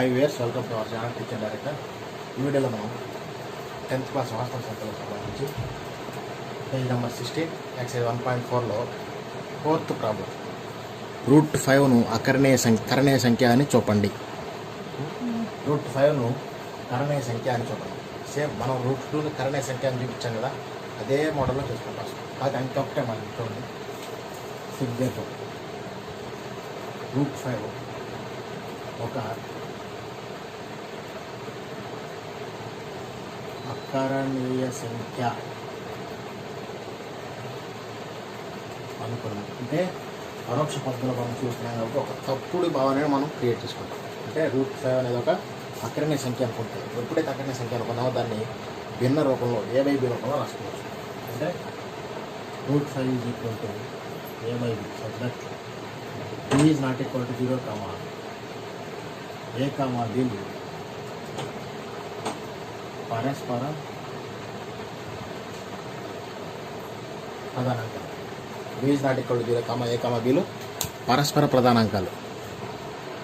Hi viewers welcome to our channel teacher director. ఈ వీడియోలో మనం 10th క్లాస్ హాస్టల్ సంఖ్యలకు సంబంధించి పేజ్ నెంబర్ 16 ఎక్సైజ్ 1.4లో 4th ప్రాబ్లం √5ను కరణీయ సంఖ్య అని చూపండి. √5ను కరణీయ సంఖ్య అని చూపండి. సేమ్ మనం √2ని కరణీయ సంఖ్య అని చూపించాం కదా, అదే మోడల్లో చూసుకుంటాం. అది అంకొకటే మనం చూడండి. సిగ్నేచర్ √5 ఒక అకరణీయ సంఖ్య అనుకున్నాం. అంటే పరోక్ష పద్ధతిలో మనం చూస్తున్నాం కాబట్టి ఒక తప్పుడు భావనని మనం క్రియేట్ చేసుకుంటాం. అంటే √5 అనేది ఒక అకరణీయ సంఖ్య అనుకుంటే, ఎప్పుడైతే అకరణీయ సంఖ్య అనుకున్నామో దాన్ని భిన్న రూపంలో A/B రూపంలో రాసుకోవచ్చు. అంటే √5 A/B such that B is not equal to 0, A, B పరస్పర ప్రధానాంకాలు. B is not equal to 0, A, Bలు పరస్పర ప్రధానాంకాలు.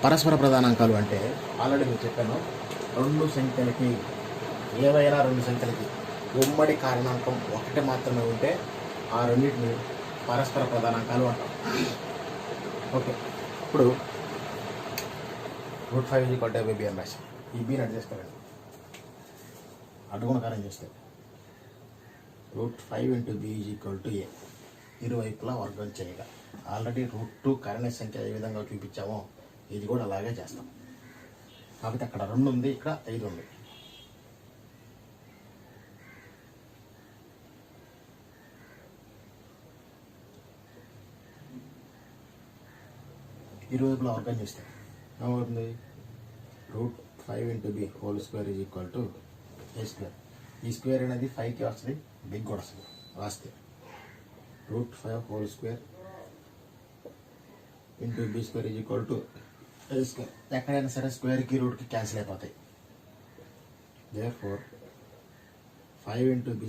పరస్పర ప్రధానాంకాలు అంటే ఆల్రెడీ మీకు చెప్పాను, రెండు సంఖ్యలకి ఏవైనా రెండు సంఖ్యలకి ఉమ్మడి కారణాంకం ఒకటి మాత్రమే ఉంటే ఆ రెండింటిని పరస్పర ప్రధానాంకాలు అంటాం. ఓకే, ఇప్పుడు √5 AB అని రాశాం. ఈ బీని అడ్డు చేసుకోండి, అడ్డుగుణకారం చేస్తే √5 B A ఇరువైపులా వర్గం చేయగా. ఆల్రెడీ √2 కరణీయ సంఖ్య ఏ విధంగా చూపించామో ఇది కూడా అలాగే చేస్తాం. కాబట్టి అక్కడ 2 ఉంది, ఇక్కడ 5 ఉంది. ఇరువైపులా వర్గం చేస్తే ఏమవుతుంది? √5 B ² A². ఈ స్క్వేర్ అనేది 5కి వస్తుంది, బిగ్ కూడా వస్తుంది. రాస్తే √5² B² A². ఎక్కడైనా సరే స్క్వేర్కి రూట్కి క్యాన్సిల్ అయిపోతాయి. Therefore 5 B²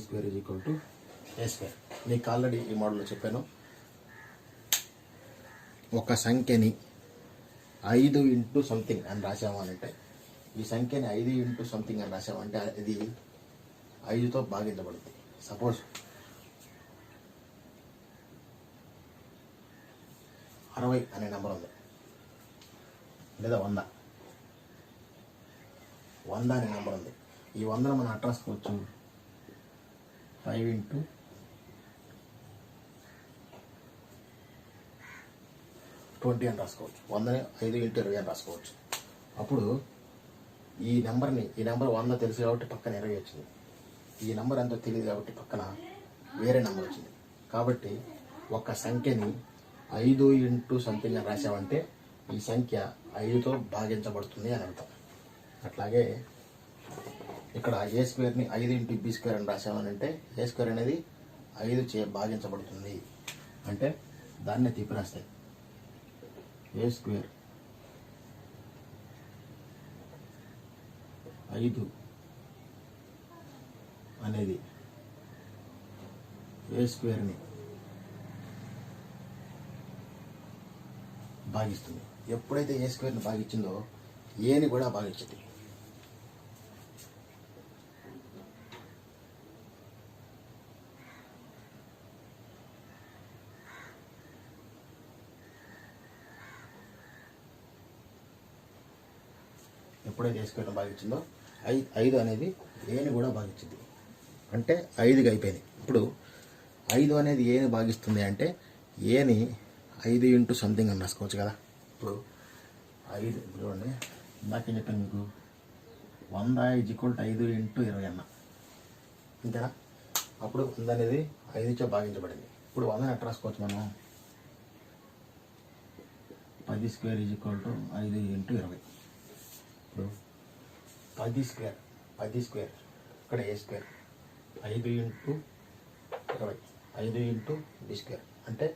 A². మీకు ఆల్రెడీ ఈ మోడల్లో చెప్పాను, ఒక సంఖ్యని 5 ఇంటూ సంథింగ్ అని రాసాము అంటే, ఈ సంఖ్యని 5 ఇంటూ సంథింగ్ అని రాసామంటే ఇది 5తో భాగించబడుతుంది. సపోజ్ 60 అనే నెంబర్ ఉంది, లేదా 100 అనే నెంబర్ ఉంది. ఈ 100ను మనం అట్లా రాసుకోవచ్చు, 5 ఇంటూ 20 అని రాసుకోవచ్చు. 100ని 5 ఇంటూ 20 అని రాసుకోవచ్చు. అప్పుడు ఈ నెంబర్ 100 తెలుసు కాబట్టి పక్కన 20 వచ్చింది. ఈ నెంబర్ ఎంతో తెలియదు కాబట్టి పక్కన వేరే నెంబర్ వచ్చింది. కాబట్టి ఒక సంఖ్యని 5 ఇంటూ సంథింగ్ అని రాసామంటే ఈ సంఖ్య 5తో భాగించబడుతుంది అని అర్థం. అట్లాగే ఇక్కడ A²ని 5 ఇంటూ B² అని రాసామనంటే A² అనేది 5 చే భాగించబడుతుంది. అంటే దాన్నే తీపి రాస్తాయి. A² 5 అనేది A²ని భాగిస్తుంది. ఎప్పుడైతే A²ని భాగించిందో ఏని కూడా భాగించింది. ఎప్పుడైతే A² భాగించిందో 5 అనేది ఏని కూడా భాగించింది. అంటే 5కి అయిపోయింది. ఇప్పుడు 5 అనేది ఏని భాగిస్తుంది అంటే ఏని 5 ఇంటూ సంథింగ్ అని రాసుకోవచ్చు కదా. ఇప్పుడు 5 చూడండి, ఇందాకేం చెప్పాను మీకు, 100 = 5 ఇంటూ 20 అన్న, అంతేనా? అప్పుడు 100 అనేది 5తో భాగించబడింది. ఇప్పుడు 100ని ఎట్లా రాసుకోవచ్చు మనం? 10² = 5 ఇంటూ 20. ఇప్పుడు 10² ఇక్కడ A² 5 ఇంటూ 20, 5 ఇంటూ B² అంటే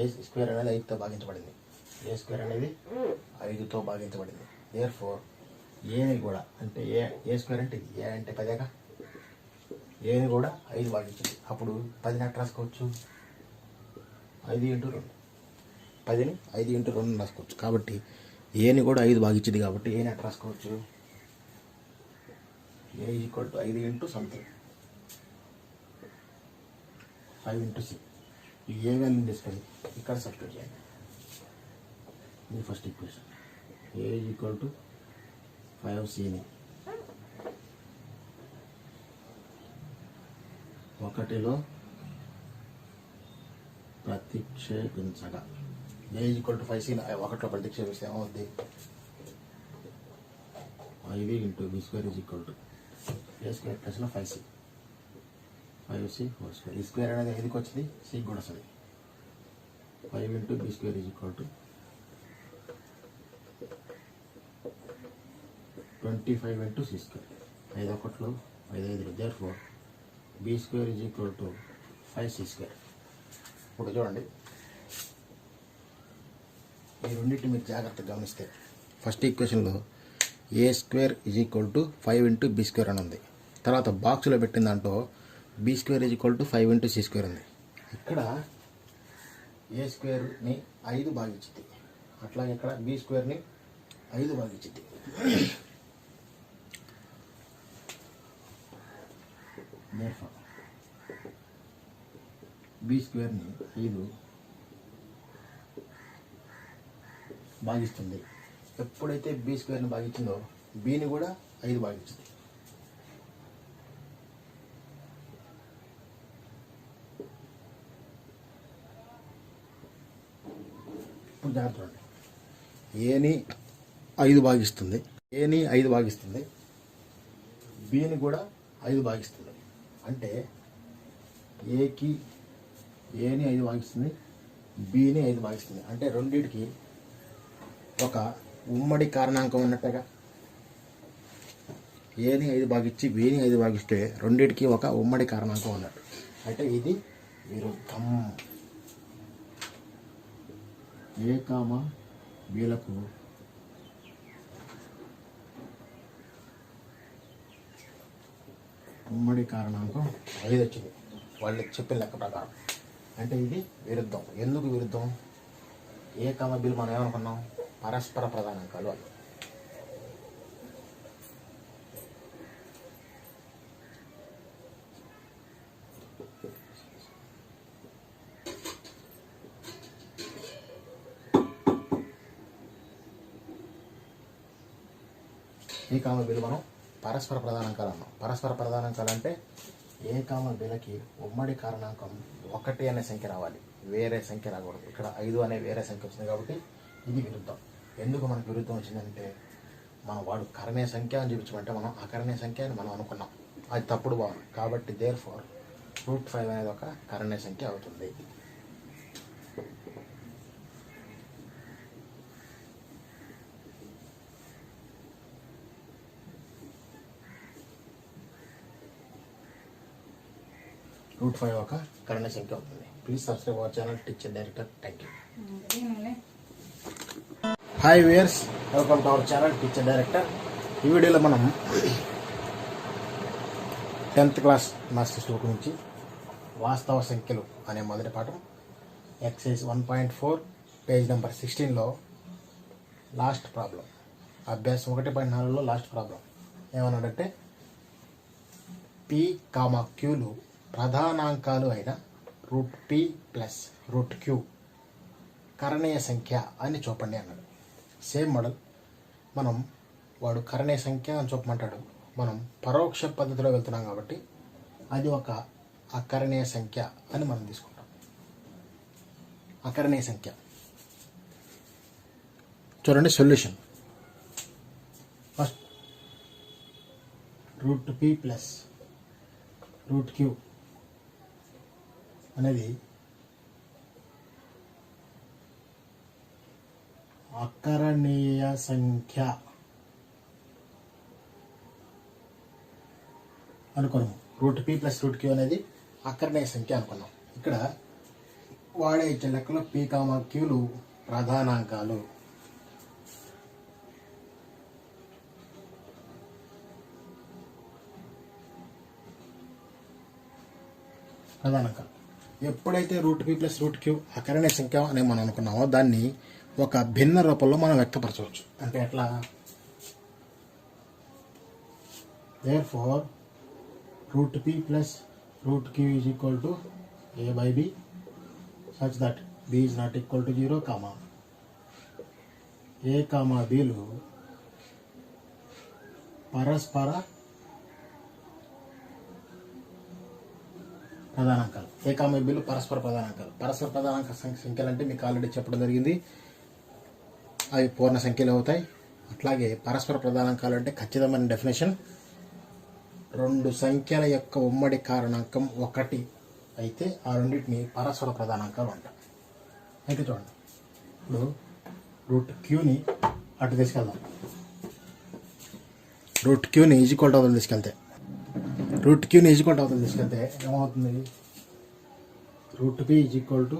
A² అనేది 5తో భాగించబడింది. A² అనేది 5తో భాగించబడింది. దేర్ఫోర్ ఏని కూడా అంటే A² అంటే ఇది, ఏ అంటే 10గా, ఏని కూడా 5 భాగించింది. అప్పుడు 10ని ఎట్లా రాసుకోవచ్చు? 5 ఇంటూ 2, 10ని 5 ఇంటూ 2 రాసుకోవచ్చు. కాబట్టి ఏని కూడా 5 భాగించింది కాబట్టి ఏని ఎట్లా రాసుకోవచ్చు? ఏ equal to 5 into something 5 into C. ఈ ఏ వాల్యూ తీసుకొని ఇక్కడ సబ్స్టిట్యూట్ చేయండి. ఇది first equation. A equal to 5cని 1లో ప్రతిక్షేపించగా ఏ ఈక్వల్ టు 5c 1లో ప్రతిక్షేపిస్తే ఏమవుద్ది? 5 into B square is equal to A square ప్లస్లో 5c 5c హోల్ స్క్వేర్. ఈ స్క్వేర్ అనేది ఏదికి వచ్చింది? సికి కూడా వస్తుంది. 5 into B square is equal to 25 into C square. 5 1లో 5 5 therefore B square is equal to 5c square. ఇప్పుడు చూడండి, ఈ రెండింటిని మీరు జాగ్రత్తగా గమనిస్తే ఫస్ట్ ఈక్వేషన్లో A square is equal to 5 into B square అని ఉంది. తర్వాత బాక్స్లో పెట్టిన దాంట్లో B square is equal to 5 into C square ఉంది. ఇక్కడ ఏ స్క్వేర్ని 5 భాగించింది, అట్లాగే ఇక్కడ బి స్క్వేర్ని 5 భాగించింది. బి స్క్వేర్ని 5 భాగిస్తుంది. ఎప్పుడైతే బి స్క్వేర్ని భాగించిందో బిని కూడా 5 భాగించింది. ఇప్పుడు జాగ్రత్త చూడండి, ఏని 5 భాగిస్తుంది, ఏని 5 భాగిస్తుంది, బిని కూడా 5 భాగిస్తుంది. అంటే ఏకి ఏని 5 భాగిస్తుంది, బిని 5 భాగిస్తుంది. అంటే రెండింటికి ఒక ఉమ్మడి కారణాంకం ఉన్నట్టుగా. ఏని 5 భాగించి బిని 5 భాగిస్తే రెండింటికి ఒక ఉమ్మడి కారణాంకం ఉన్నట్టు. అంటే ఇది విరుద్ధం. ఏ కామ బీలకు ఉమ్మడి కారణాంకం 5 వచ్చింది వాళ్ళు చెప్పిన లెక్క ప్రకారం. అంటే ఇది విరుద్ధం. ఎందుకు విరుద్ధం? ఏ కామ బీలు మనం ఏమనుకున్నాం? పరస్పర ప్రధానాంకాలు అని. ఈ కామ బీలు మనం పరస్పర ప్రధానాంకాలు అన్నాం. పరస్పర ప్రధానాంకాలు అంటే ఏ కామ బీలకి ఉమ్మడి కారణాంకం 1 అనే సంఖ్య రావాలి, వేరే సంఖ్య రాకూడదు. ఇక్కడ 5 అనే వేరే సంఖ్య వచ్చింది కాబట్టి ఇది విరుద్ధం. ఎందుకు మనకు విరుద్ధం వచ్చిందంటే మనం వాడు కరణీయ సంఖ్య అని చూపించమంటే మనం అకరణీయ సంఖ్య అని మనం అనుకున్నాం. అది తప్పుడు భావన. కాబట్టి దేర్ఫోర్ √5 అనేది ఒక కరణీయ సంఖ్య అవుతుంది. √5 ఒక కరణీయ సంఖ్య అవుతుంది. Please subscribe our channel teacher director. Thank you. Hi viewers, welcome to our channel teacher director. ఈ వీడియోలో మనం 10th class maths text book నుంచి వాస్తవ సంఖ్యలు అనే మొదటి పాఠం ఎక్సైజ్ 1.4 పేజ్ నెంబర్ 16లో లాస్ట్ ప్రాబ్లం, అభ్యాసం 1.4లో లాస్ట్ ప్రాబ్లం ఏమన్నాడంటే పి కామా క్యూలు ప్రధానాంకాలు అయిన √p ప్లస్ √q కరణీయ సంఖ్య అని చూపండి అన్నాడు. Same model. మనం వాడు కరణీయ సంఖ్య అని చూపమంటాడు. మనం పరోక్ష పద్ధతిలో వెళ్తున్నాం కాబట్టి అది ఒక అకరణీయ సంఖ్య అని మనం తీసుకుంటాం. అకరణీయ సంఖ్య. చూడండి solution. First √p plus √q అనేది అకరణీయ సంఖ్య అనుకున్నాం. √p ప్లస్ √q అనేది అకరణీయ సంఖ్య అనుకున్నాం. ఇక్కడ వాడే ఇచ్చే లెక్కలో p కామా క్యూలు ప్రధానాంకాలు. ప్రధానాంకాలు ఎప్పుడైతే √p ప్లస్ √q అకరణీయ సంఖ్య అని మనం అనుకున్నామో దాన్ని ఒక భిన్న రూపంలో మనం వ్యక్తపరచవచ్చు. అంటే ఎట్లా? therefore √p plus √q is equal to a by b such that b is not equal to 0, comma a comma bలు పరస్పర ప్రధానాంకాలు. ఏ కామా బిలు పరస్పర ప్రధానాంకాలు. పరస్పర ప్రధానాంక సంఖ్యలు అంటే మీకు ఆల్రెడీ చెప్పడం జరిగింది, అవి పూర్ణ సంఖ్యలు అవుతాయి. అట్లాగే పరస్పర ప్రధానాంకాలు అంటే ఖచ్చితమైన డెఫినేషన్, రెండు సంఖ్యల యొక్క ఉమ్మడి కారణాంకం ఒకటి అయితే ఆ రెండింటిని పరస్పర ప్రధానాంకాలు అంటాం. అయితే చూడండి, ఇప్పుడు √qని అటు తీసుకెళ్దాం. √qని ఈజ్వల్ టు అవతల తీసుకెళ్తే ఏమవుతుంది? √p is equal to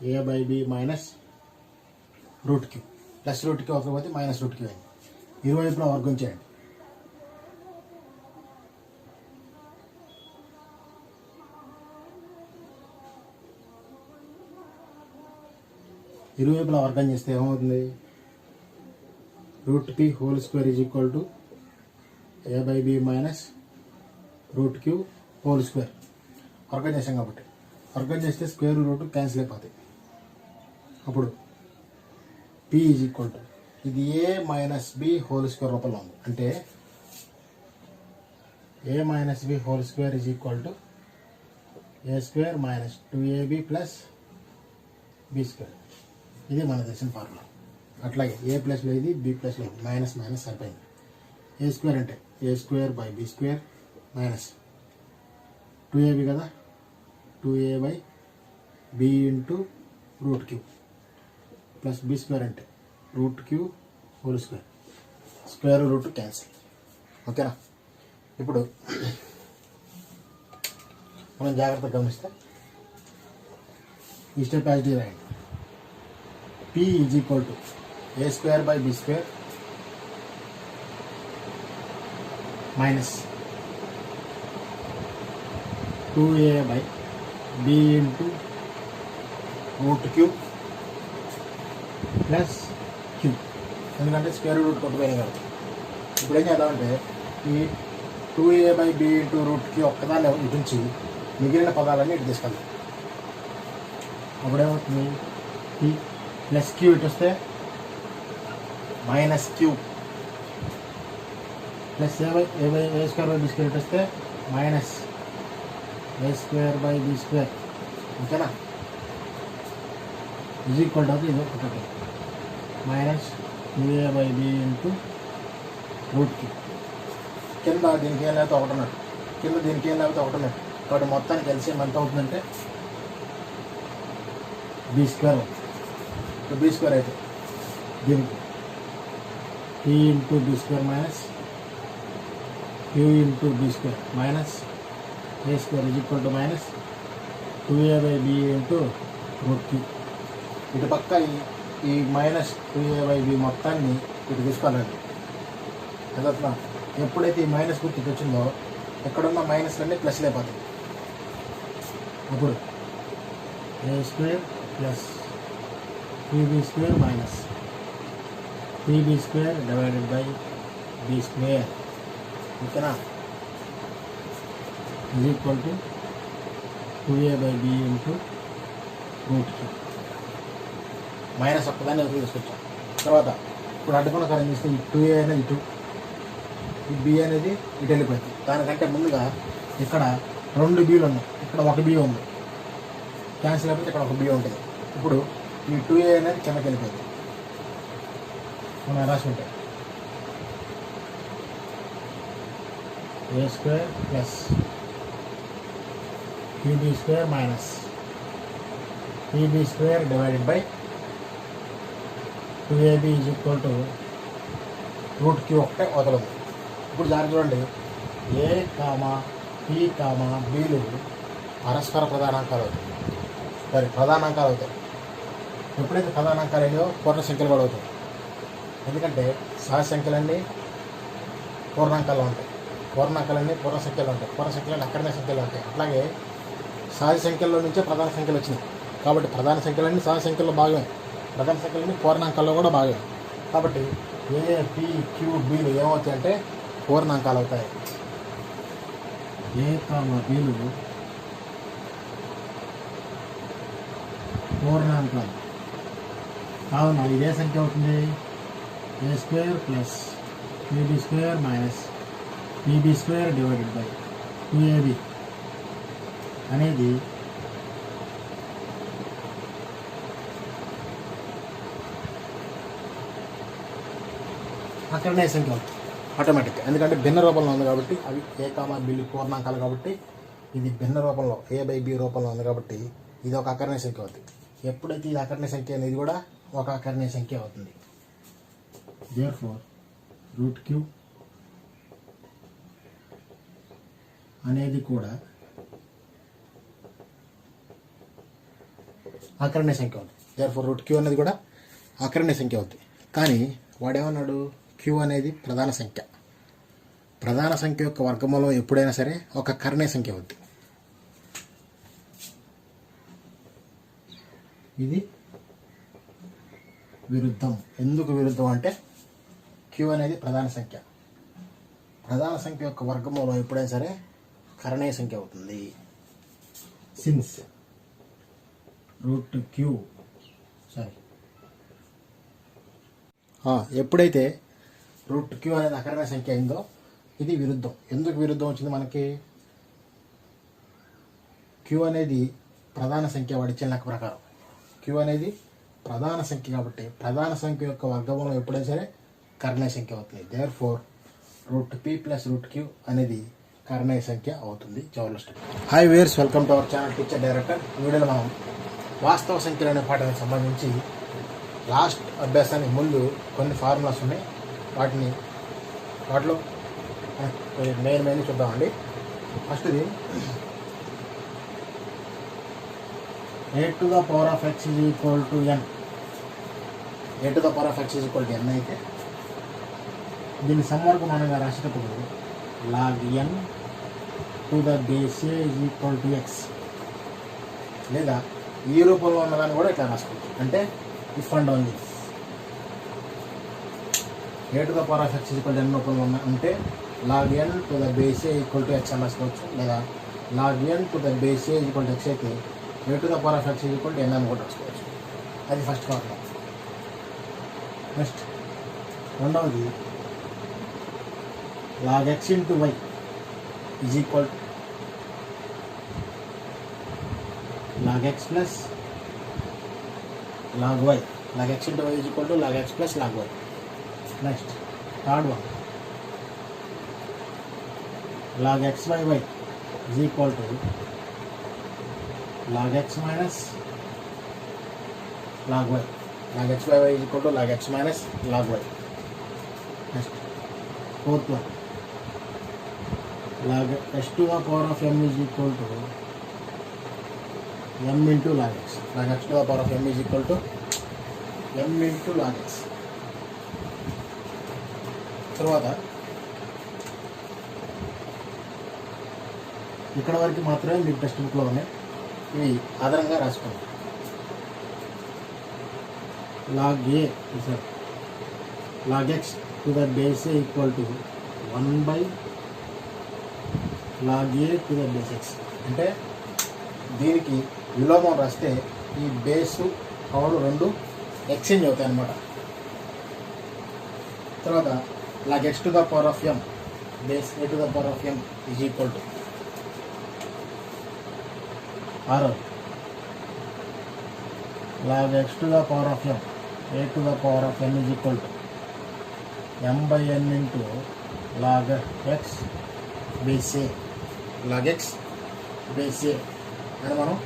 a by b minus √q plus √q అవతల పోతే మైనస్ √q అయింది. ఇరువైపులా వర్గం చేయండి. ఇరువైపులా వర్గం చేస్తే ఏమవుతుంది? √p whole square is equal to a by b minus √q whole square. వర్గం చేసాం కాబట్టి వర్గం చేస్తే స్క్వేర్ రూట్ క్యాన్సిల్ అయిపోతాయి. అప్పుడు p ఈజ్ ఈక్వల్ టు ఇది a minus b whole square రూపంలో ఉంది. అంటే a minus b whole square is equal to a square minus 2ab plus b square. ఇది మన తెలిసిన ఫార్ములా. అట్లాగే a ప్లస్లో ఇది, b ప్లస్లో ఇది, మైనస్ మైనస్ సరిపోయింది. a స్క్వేర్ అంటే a square by b square minus 2ab కదా, 2a by b into √q plus b square అంటే √q whole square. Square root cancel. ఓకేనా? ఇప్పుడు మనం జాగ్రత్తగా గమనిస్తే ఈ స్టెప్ యాజ్ ఇట్ రాయండి. p is equal to a square by b square minus 2a by b into √q plus q. ఎందుకంటే square root కొట్టుపోయింది కాబట్టి. ఇప్పుడు ఏం చేద్దామంటే ఈ 2a by b into √q ఒక్కదాన్ని ఇటు నుంచి మిగిలిన పదాలన్నీ ఇటు తీసుకెళ్తాం. అప్పుడేమవుతుంది? p ప్లస్ q ఇటు వస్తే minus q plus a square by b square ఇటు వస్తే minus a square by b square. ఓకేనా? ఈజ్ ఈక్వల్ టు ఇది ఒకటి minus 2a by b into √q. కింద దీనికి ఏం లేకపోతే ఒకటి ఉన్నట్టు, కింద దీనికి ఏం లేకపోతే ఒకటి ఉన్నట్టు. కాబట్టి మొత్తానికి ఎల్సిఎం ఎంత అవుతుందంటే b స్క్వేర్ అవుతుంది. ఇప్పుడు b స్క్వేర్ అయితే దీనికి p into b square minus q into b square minus a square is equal to minus 2a by b into √q. ఇటు పక్క ఈ మైనస్ 2a బై b మొత్తాన్ని ఇటు తీసుకోవాలండి. అదట్లా ఎప్పుడైతే ఈ మైనస్ గుర్తు ఇటు వచ్చిందో ఎక్కడున్న మైనస్లన్నీ ప్లస్లు అయిపోతాయి. అప్పుడు a square plus 2b square minus 3b square divided by b square. ఓకేనా? Is equal to 2a by b into √q. Minus ఒక్కదాన్ని ఒకటి తీసుకొచ్చాం. తర్వాత ఇప్పుడు అడ్డుకున్న కాలం చేస్తే ఈ 2a అనేది ఇటు, ఈ b అనేది ఇటు వెళ్ళిపోయింది. దానికంటే ముందుగా ఇక్కడ 2 bలు ఉన్నాయి, ఇక్కడ 1 b ఉంది. క్యాన్సిల్ అయిపోతే ఇక్కడ 1 b ఉంటుంది. ఇప్పుడు ఈ 2a అనేది కిందకి వెళ్ళిపోయింది. మనం రాసుకుంటే a square plus 2b square minus 3b square divided by 2ab is equal to √q ఒకటే వదలదు. ఇప్పుడు దాని చూడండి, a కామా p కామా bలు పరస్పర ప్రధానాంకాలు అవుతాయి. సరే, ప్రధానాంకాలు అవుతాయి. ఎప్పుడైతే ప్రధానాంకాలు అయ్యో పూర్ణ సంఖ్యలు కూడా అవుతాయి. ఎందుకంటే సహజ సంఖ్యలన్నీ పూర్ణాంకాలు ఉంటాయి, పూర్ణాంకాలన్నీ పూర్ణ సంఖ్యలు ఉంటాయి, పూర్ణ సంఖ్యలు అక్కడనే సంఖ్యలు ఉంటాయి. అట్లాగే సహజ సంఖ్యల్లో నుంచే ప్రధాన సంఖ్యలు వచ్చినాయి. కాబట్టి ప్రధాన సంఖ్యలన్నీ సహజ సంఖ్యలో భాగమే. ప్రధాన సంఖ్యలని పూర్ణాంకాల్లో కూడా భాగం. కాబట్టి ఏ, పి, క్యూ, బీలు ఏమవుతాయంటే పూర్ణాంకాలు అవుతాయి. ఏ, బీలు పూర్ణాంకాలు. కావున ఇదే సంఖ్య అవుతుంది A square plus A B square minus ఈబీ స్క్వేర్ డివైడెడ్ బై 2ab అనేది అక్కడనే సంఖ్య అవుతుంది ఆటోమేటిక్గా. ఎందుకంటే భిన్న రూపంలో ఉంది కాబట్టి అవి ఏ, బిలు పూర్ణాంకాలు కాబట్టి ఇది భిన్న రూపంలో ఏ బై బి రూపంలో ఉంది కాబట్టి ఇది ఒక అకర్ణీయ సంఖ్య అవుతుంది. ఎప్పుడైతే ఇది అకర్ణీయ సంఖ్య అనేది కూడా ఒక అకర్ణీయ సంఖ్య అవుతుంది. దేర్ఫోర్ రూట్ క్యూ అనేది కూడా అకర్ణీయ సంఖ్య అవుతుంది. దేర్ఫోర్ రూట్ క్యూ అనేది కూడా అకర్ణీయ సంఖ్య అవుతుంది. కానీ వాడేమన్నాడు, క్యూ అనేది ప్రధాన సంఖ్య. ప్రధాన సంఖ్య యొక్క వర్గమూలం ఎప్పుడైనా సరే ఒక కర్ణీయ సంఖ్య అవుతుంది. ఇది విరుద్ధం. ఎందుకు విరుద్ధం అంటే క్యూ అనేది ప్రధాన సంఖ్య. ప్రధాన సంఖ్య యొక్క వర్గమూలం ఎప్పుడైనా సరే కర్ణీయ సంఖ్య అవుతుంది. సిన్స్ రూట్ క్యూ ఎప్పుడైతే రూట్ క్యూ అనేది అకర్ణీయ సంఖ్య అయిందో ఇది విరుద్ధం. ఎందుకు విరుద్ధం వచ్చింది మనకి, క్యూ అనేది ప్రధాన సంఖ్య వాడి ఇచ్చిన లెక్క ప్రకారం. క్యూ అనేది ప్రధాన సంఖ్య కాబట్టి ప్రధాన సంఖ్య యొక్క వర్గమూలం ఎప్పుడైనా సరే కర్ణీయ సంఖ్య అవుతుంది. Therefore root P plus root Q అనేది కర్ణీయ సంఖ్య అవుతుంది. చివరిలో step. Hi viewers, welcome to our channel teacher director. ఈ వీడియోలో మనం వాస్తవ సంఖ్యలు అనే పాఠానికి సంబంధించి లాస్ట్ అభ్యాసానికి ముందు కొన్ని ఫార్ములాస్ ఉన్నాయి. వాటిలో మెయిన్ చూద్దామండి. ఫస్ట్ది a to the power of x is equal to n. a to the power of x is equal to n అయితే దీని సమవర్గమానంగా రాసేటప్పుడు log n to the base a is equal to x, లేదా ఈ రూపంలో ఉన్నదాన్ని కూడా ఇట్లా రాసుకోవచ్చు. అంటే if and only a to the power of x is equal to n రూపంలో ఉంటే log n to the base a equal to x అని రాసుకోవచ్చు. లేదా log n to the base a is equal to x అయితే a to the power of x is equal to n అని కూడా రాసుకోవచ్చు. అది ఫస్ట్ ఫార్ములా. నెక్స్ట్ రెండవది log x into y is equal to log x plus log y. log x into y is equal to log x plus log y. Next, third one, log x by y is equal to log x minus log y. log x by y is equal to log x minus log y. Next, fourth one, log x to the power of m is equal to m into log x. log x to the power of m is equal to m into log x. తర్వాత ఇక్కడ వరకు మాత్రమే మీకు text బుక్లో ఉన్నాయి. ఇవి ఆధారంగా రాసుకోండి. log a sir log x to the base a equal to 1 by log a to the base x. అంటే దీనికి విలోమం రాస్తే ఈ బేసు పవర్ రెండు ఎక్స్చేంజ్ అవుతాయి అన్నమాట. తర్వాత log x to the power of m base a to the power of m is equal to log x to the power of m a to the power of n is equal to m by n into log x base a. log x base a అని మనం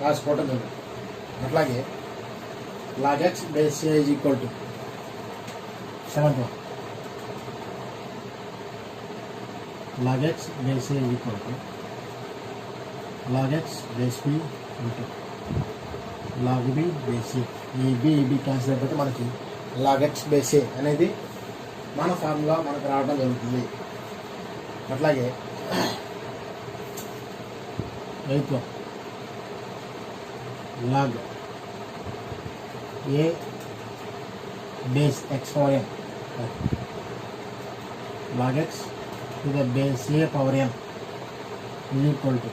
రాసుకోవటం జరుగుతుంది. అట్లాగే log x base a is equal to 7th one, log x base a is equal to log x base b into log b base a. ఈ b cancel అయిపోతే మనకి log x base a అనేది మన formula మనకు రావడం జరుగుతుంది. అట్లాగే 8th one, log A base X power N log x to the base a power n is equal to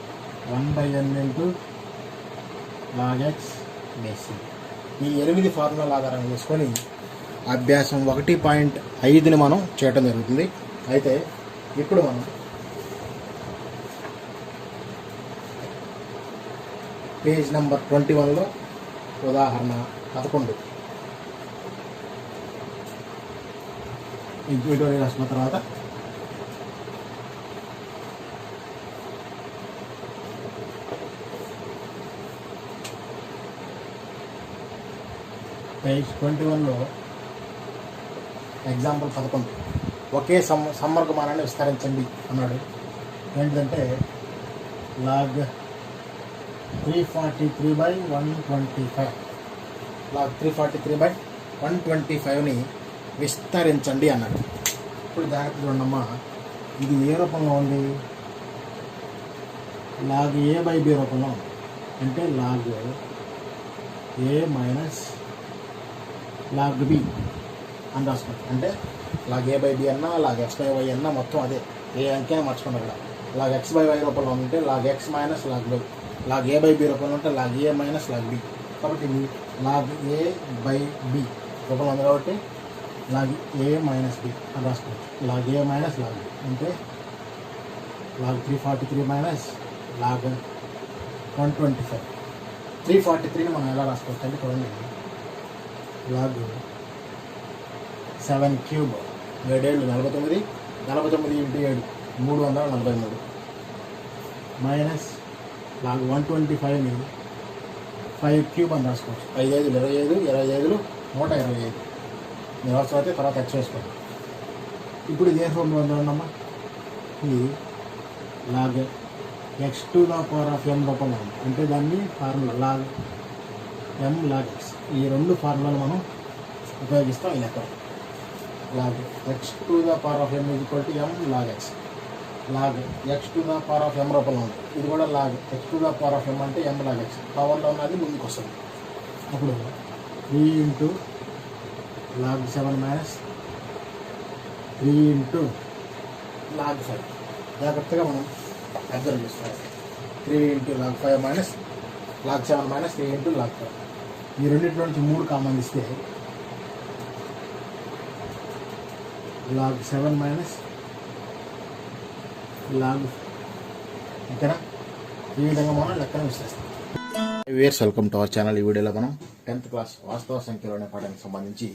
1/n into log x base c. ఈ 8 formula ఆధారంగా చేసుకొని అభ్యాసం 1.5ని మనం చేయటం జరుగుతుంది. అయితే ఇప్పుడు మనం పేజ్ నెంబర్ 21లో ఉదాహరణ 11 ఈ ట్యూటోరియల్ రాసిన తర్వాత పేజ్ 21లో ఎగ్జాంపుల్ 11 ఒకే సమ్మర్గమానాన్ని విస్తరించండి అన్నాడు. ఏంటంటే లాగ్ 343/125 లాగ్ 343/125ని విస్తరించండి అన్నాడు. ఇప్పుడు జాగ్రత్తగా ఉండమ్మా, ఇది ఏ రూపంలో ఉంది? లాగ్ a/b రూపంలో ఉంది. అంటే log a minus log b అని రాసుకోండి. అంటే లాగ్ a/b అన్నా లాగ్ x/y అన్నా మొత్తం అదే, ఏ అంకెనే మార్చుకోండి. అక్కడ లాగ్ x/y రూపంలో ఉంటే log x minus log y, log a/b రూపంలో ఉంటే log a minus log b. కాబట్టి ఇది లాగ్ a/b రూపంలో ఉంది కాబట్టి లాగ్ a మైనస్ b అని రాసుకోవచ్చు. Log a minus log b అంటే లాగ్ 343 మైనస్ లాగ్ 125. 343ని మనం ఎలా రాసుకోవచ్చు అంటే చూడండి, లాగ్ 7 క్యూబ్ 7 49 49 ఇంటూ 7 343 మైనస్ లాగ్ 125ని 5 క్యూబ్ అని రాసుకోవచ్చు. 5 5 25 25 125. మీరు అవసరం అయితే తర్వాత ఎక్స్ వేసుకోండి. ఇప్పుడు ఇదే ఫార్ములా ఉందమ్మా, ఇది లాగ్ x⁴ రూపంలో ఉంది. అంటే దాన్ని formula log m log x, ఈ రెండు ఫార్ములాలు మనం ఉపయోగిస్తాం ఈ లెక్క. Log x⁴ m log x, log x⁴ రూపంలో ఉంది. ఇది కూడా లాగ్ x⁴ అంటే m లాగ్ x పవర్లో ఉన్నది ముందుకు వస్తుంది. అప్పుడు 3 into log 7 minus 3 into log 5. జాగ్రత్తగా మనం అబ్జర్వ్ చేసుకోవాలి. 3 into log 5 minus log 7 minus 3 into log 5. ఈ రెండింటిలో నుంచి 3 కామన్ ఇస్తే లాగ్ 7 మైనస్ లాగ్, ఓకేనా? ఈ విధంగా మనం లెక్కను విశ్లేస్తాం. Viewers, welcome to our channel. ఈ వీడియోలో మనం 10th క్లాస్ వాస్తవ సంఖ్యలు అనే పాఠానికి సంబంధించి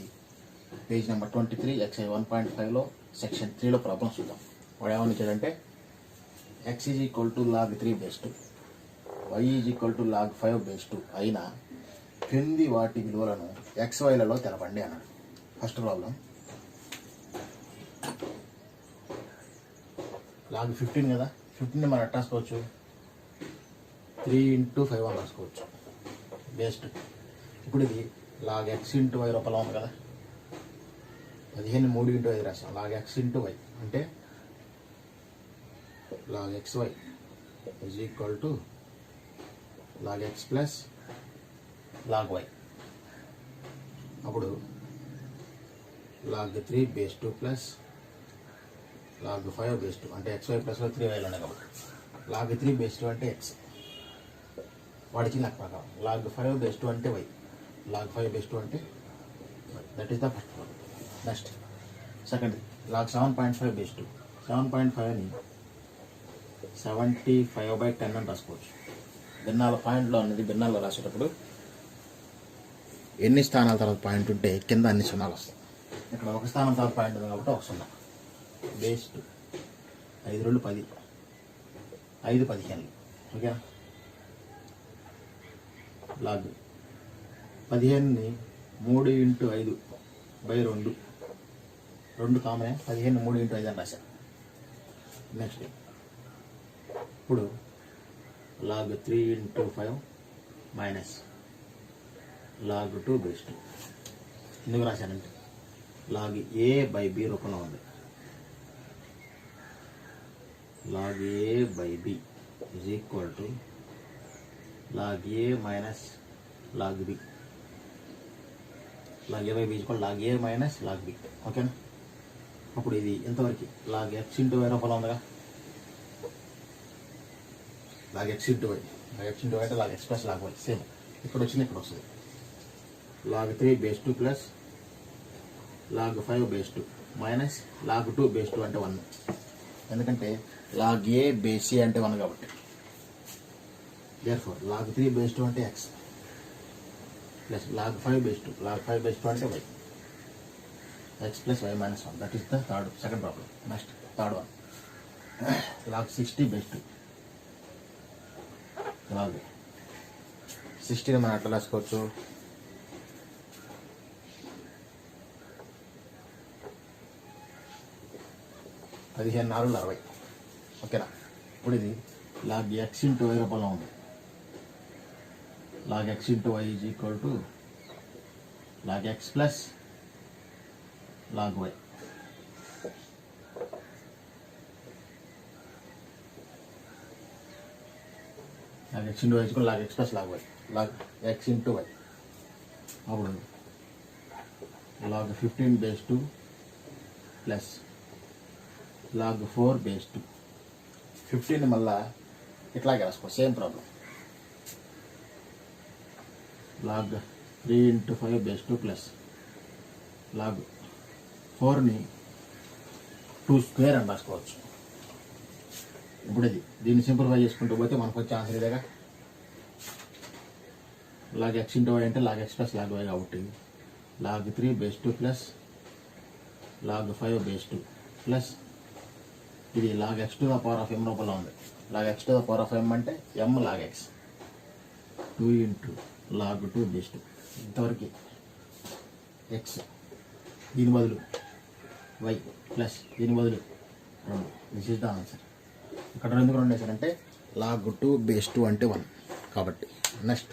పేజ్ నెంబర్ 23 exercise 1.5లో సెక్షన్ 3లో ప్రాబ్లమ్స్ చూద్దాం. వాడు ఏమని ఇచ్చాడంటే x is equal to log 3 base 2 y is equal to log 5 base 2 అయినా క్రింది వాటి విలువలను xyలలో తెలపండి అన్నాడు. ఫస్ట్ ప్రాబ్లం లాగ్ 15 కదా, 15ని మనం ఎట్లా రాసుకోవచ్చు? 3 ఇంటూ 5 అని రాసుకోవచ్చు బేస్ 2. ఇప్పుడు ఇది లాగ్ x ఇంటూ y రూపంలో ఉంది కదా, 15 3 ఇంటూ 5 రాస్తాం. లాగ్ x ఇంటూ y అంటే log xy is equal to log x plus log y. అప్పుడు log 3 base 2 plus log 5 base 2 అంటే xy ప్లస్ 3y ఉన్నాయి కాబట్టి లాగ్ 3 బేస్ 2 అంటే x, వాడికి నాకు ప్రకారం. లాగ్ 5 బేస్ 2 అంటే y, లాగ్ 5 బేస్ 2 అంటే y. That is the first problem. Next second log 7.5 base 2. 7.5ని 75/10 అని రాసుకోవచ్చు. భిన్నాల పాయింట్లో అనేది భిన్నాల్లో రాసేటప్పుడు ఎన్ని స్థానాల తర్వాత పాయింట్ ఉంటే కింద అన్ని సున్నాలు వస్తాయి. ఇక్కడ ఒక స్థానం తర్వాత పాయింట్ ఉంది కాబట్టి ఒక 0 బేస్ 2. 5 2 10, 5 15. ఓకేనా? లాగ్ 15ని 3 ఇంటూ 5/2 2 కామనే 15ని 3 ఇంటూ 5 అని రాశాను. నెక్స్ట్ ఇప్పుడు log 3 into 5 minus log 2 base 2. ఎందుకు రాశానంటే లాగ్ a/b రూపంలో ఉంది. Log a/b is equal to log a minus log b. Log A by B equal log A minus log B. ఓకేనా? అప్పుడు ఇది ఎంతవరకు లాగ్ ఎక్స్ ఇంటూ వై రూపంలో ఉందిగా, log X into Y, log X into why అంటే log X plus log Y same ఇక్కడ వచ్చింది, ఇక్కడ వస్తుంది. Log 3 base 2 plus log 5 base 2 minus log 2 base 2 అంటే 1. ఎందుకంటే లాగ్ ఏ బేస్ ఏ అంటే 1 కాబట్టి. therefore లాగ్ 3 బేస్ 2 అంటే X plus log 5 base 2, log 5 base 2 అంటే వై, X plus Y minus 1. That is the second problem. Next third one, log 60 base 2. Log 60ని మనం ఎట్లా రాసుకోవచ్చు, పదిహేను 4 60. ఓకేనా? ఇప్పుడు ఇది లాగ్ ఎక్స్ ఇంటూ వై రూపంలో ఉంది. Log X into Y is equal to log X plus log why. Log X into Y is equal log X plus log why, log X into Y. అప్పుడు log 15 base 2 plus log 4 base 2. 15 మళ్ళా ఇట్లాగే రాసుకో, same problem. Log 3 into 5 base 2 plus log 4ని 2 square అని రాసుకోవచ్చు. ఇప్పుడు దీన్ని simplify చేసుకుంటూ పోతే మనకు వచ్చే ఆన్సర్ ఇదేగా. లాగ్ ఎక్స్ ఇంటూ వై అంటే log X plus log Y కాబట్టి log 3 base 2 plus log 5 base 2 plus ఇది log X to the power of ఎం రూపంలో ఉంది. Log X to the power of ఎం అంటే M log X 2 into log 2 base 2. ఇంతవరకు X, దీని బదులు why plus దీని బదులు 2. This is the answer. ఇక్కడ 2 వేసారంటే లాగ్ 2 బేస్ 2 అంటే 1 కాబట్టి. నెక్స్ట్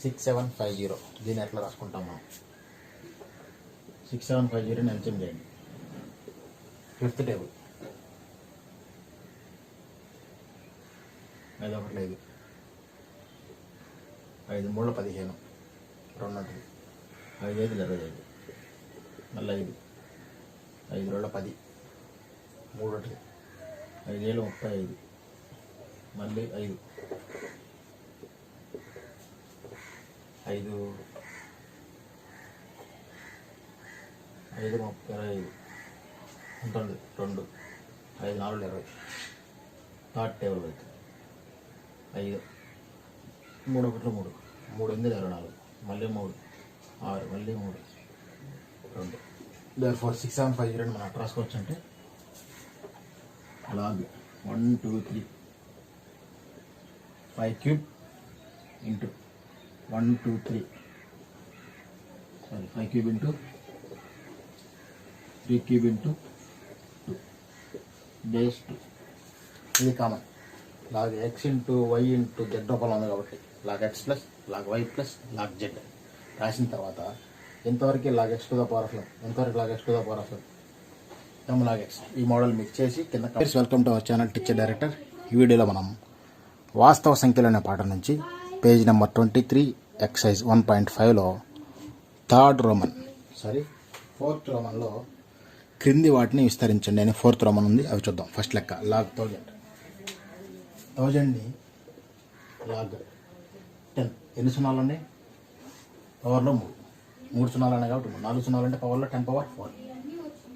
6750. దీన్ని ఎట్లా రాసుకుంటాం మనం? 6750 ఎల్సిఎం చేయండి. 5th టేబుల్ 5 1 5 5 3 15 2 5 5 25 మళ్ళీ 5 5 2 10 3 5 7 35 మళ్ళీ 5 5 5 25 ఉంటుంది 2 5 4 20. థర్డ్ టేబుల్ అయితే 5 3 1 3 3 8 24 మళ్ళీ 3 6 మళ్ళీ 3 2. therefore 6750 మనం అట్లా రాసుకోవచ్చు అంటే log 1 2 3 5 cube into 1 2 3 sorry 5 cube into 3 cube into 2 base 2. ఇది common. Log X into Y into Z రూపంలో ఉంది కాబట్టి log X plus log Y plus log Z రాసిన తర్వాత ఎంతవరకు log X to the power of M, ఎంతవరకు log X to the power of M log X. ఈ model mix చేసి కింద. Welcome to our channel teacher director. ఈ వీడియోలో మనం వాస్తవ సంఖ్యలు అనే పాఠం నుంచి పేజ్ నెంబర్ 23 ఎక్సైజ్ 1.5లో ఫోర్త్ రోమన్లో క్రింది వాటిని విస్తరించండి అని 4th రోమన్ ఉంది. అవి చూద్దాం. ఫస్ట్ లెక్క లాగ్ 1000ని లాగ్ 10. ఎన్ని సున్నాలు ఉన్నాయి? పవర్లో 3 సున్నాలు ఉన్నాయి కాబట్టి 4 సున్నాలు అంటే పవర్లో 10 పవర్ 4.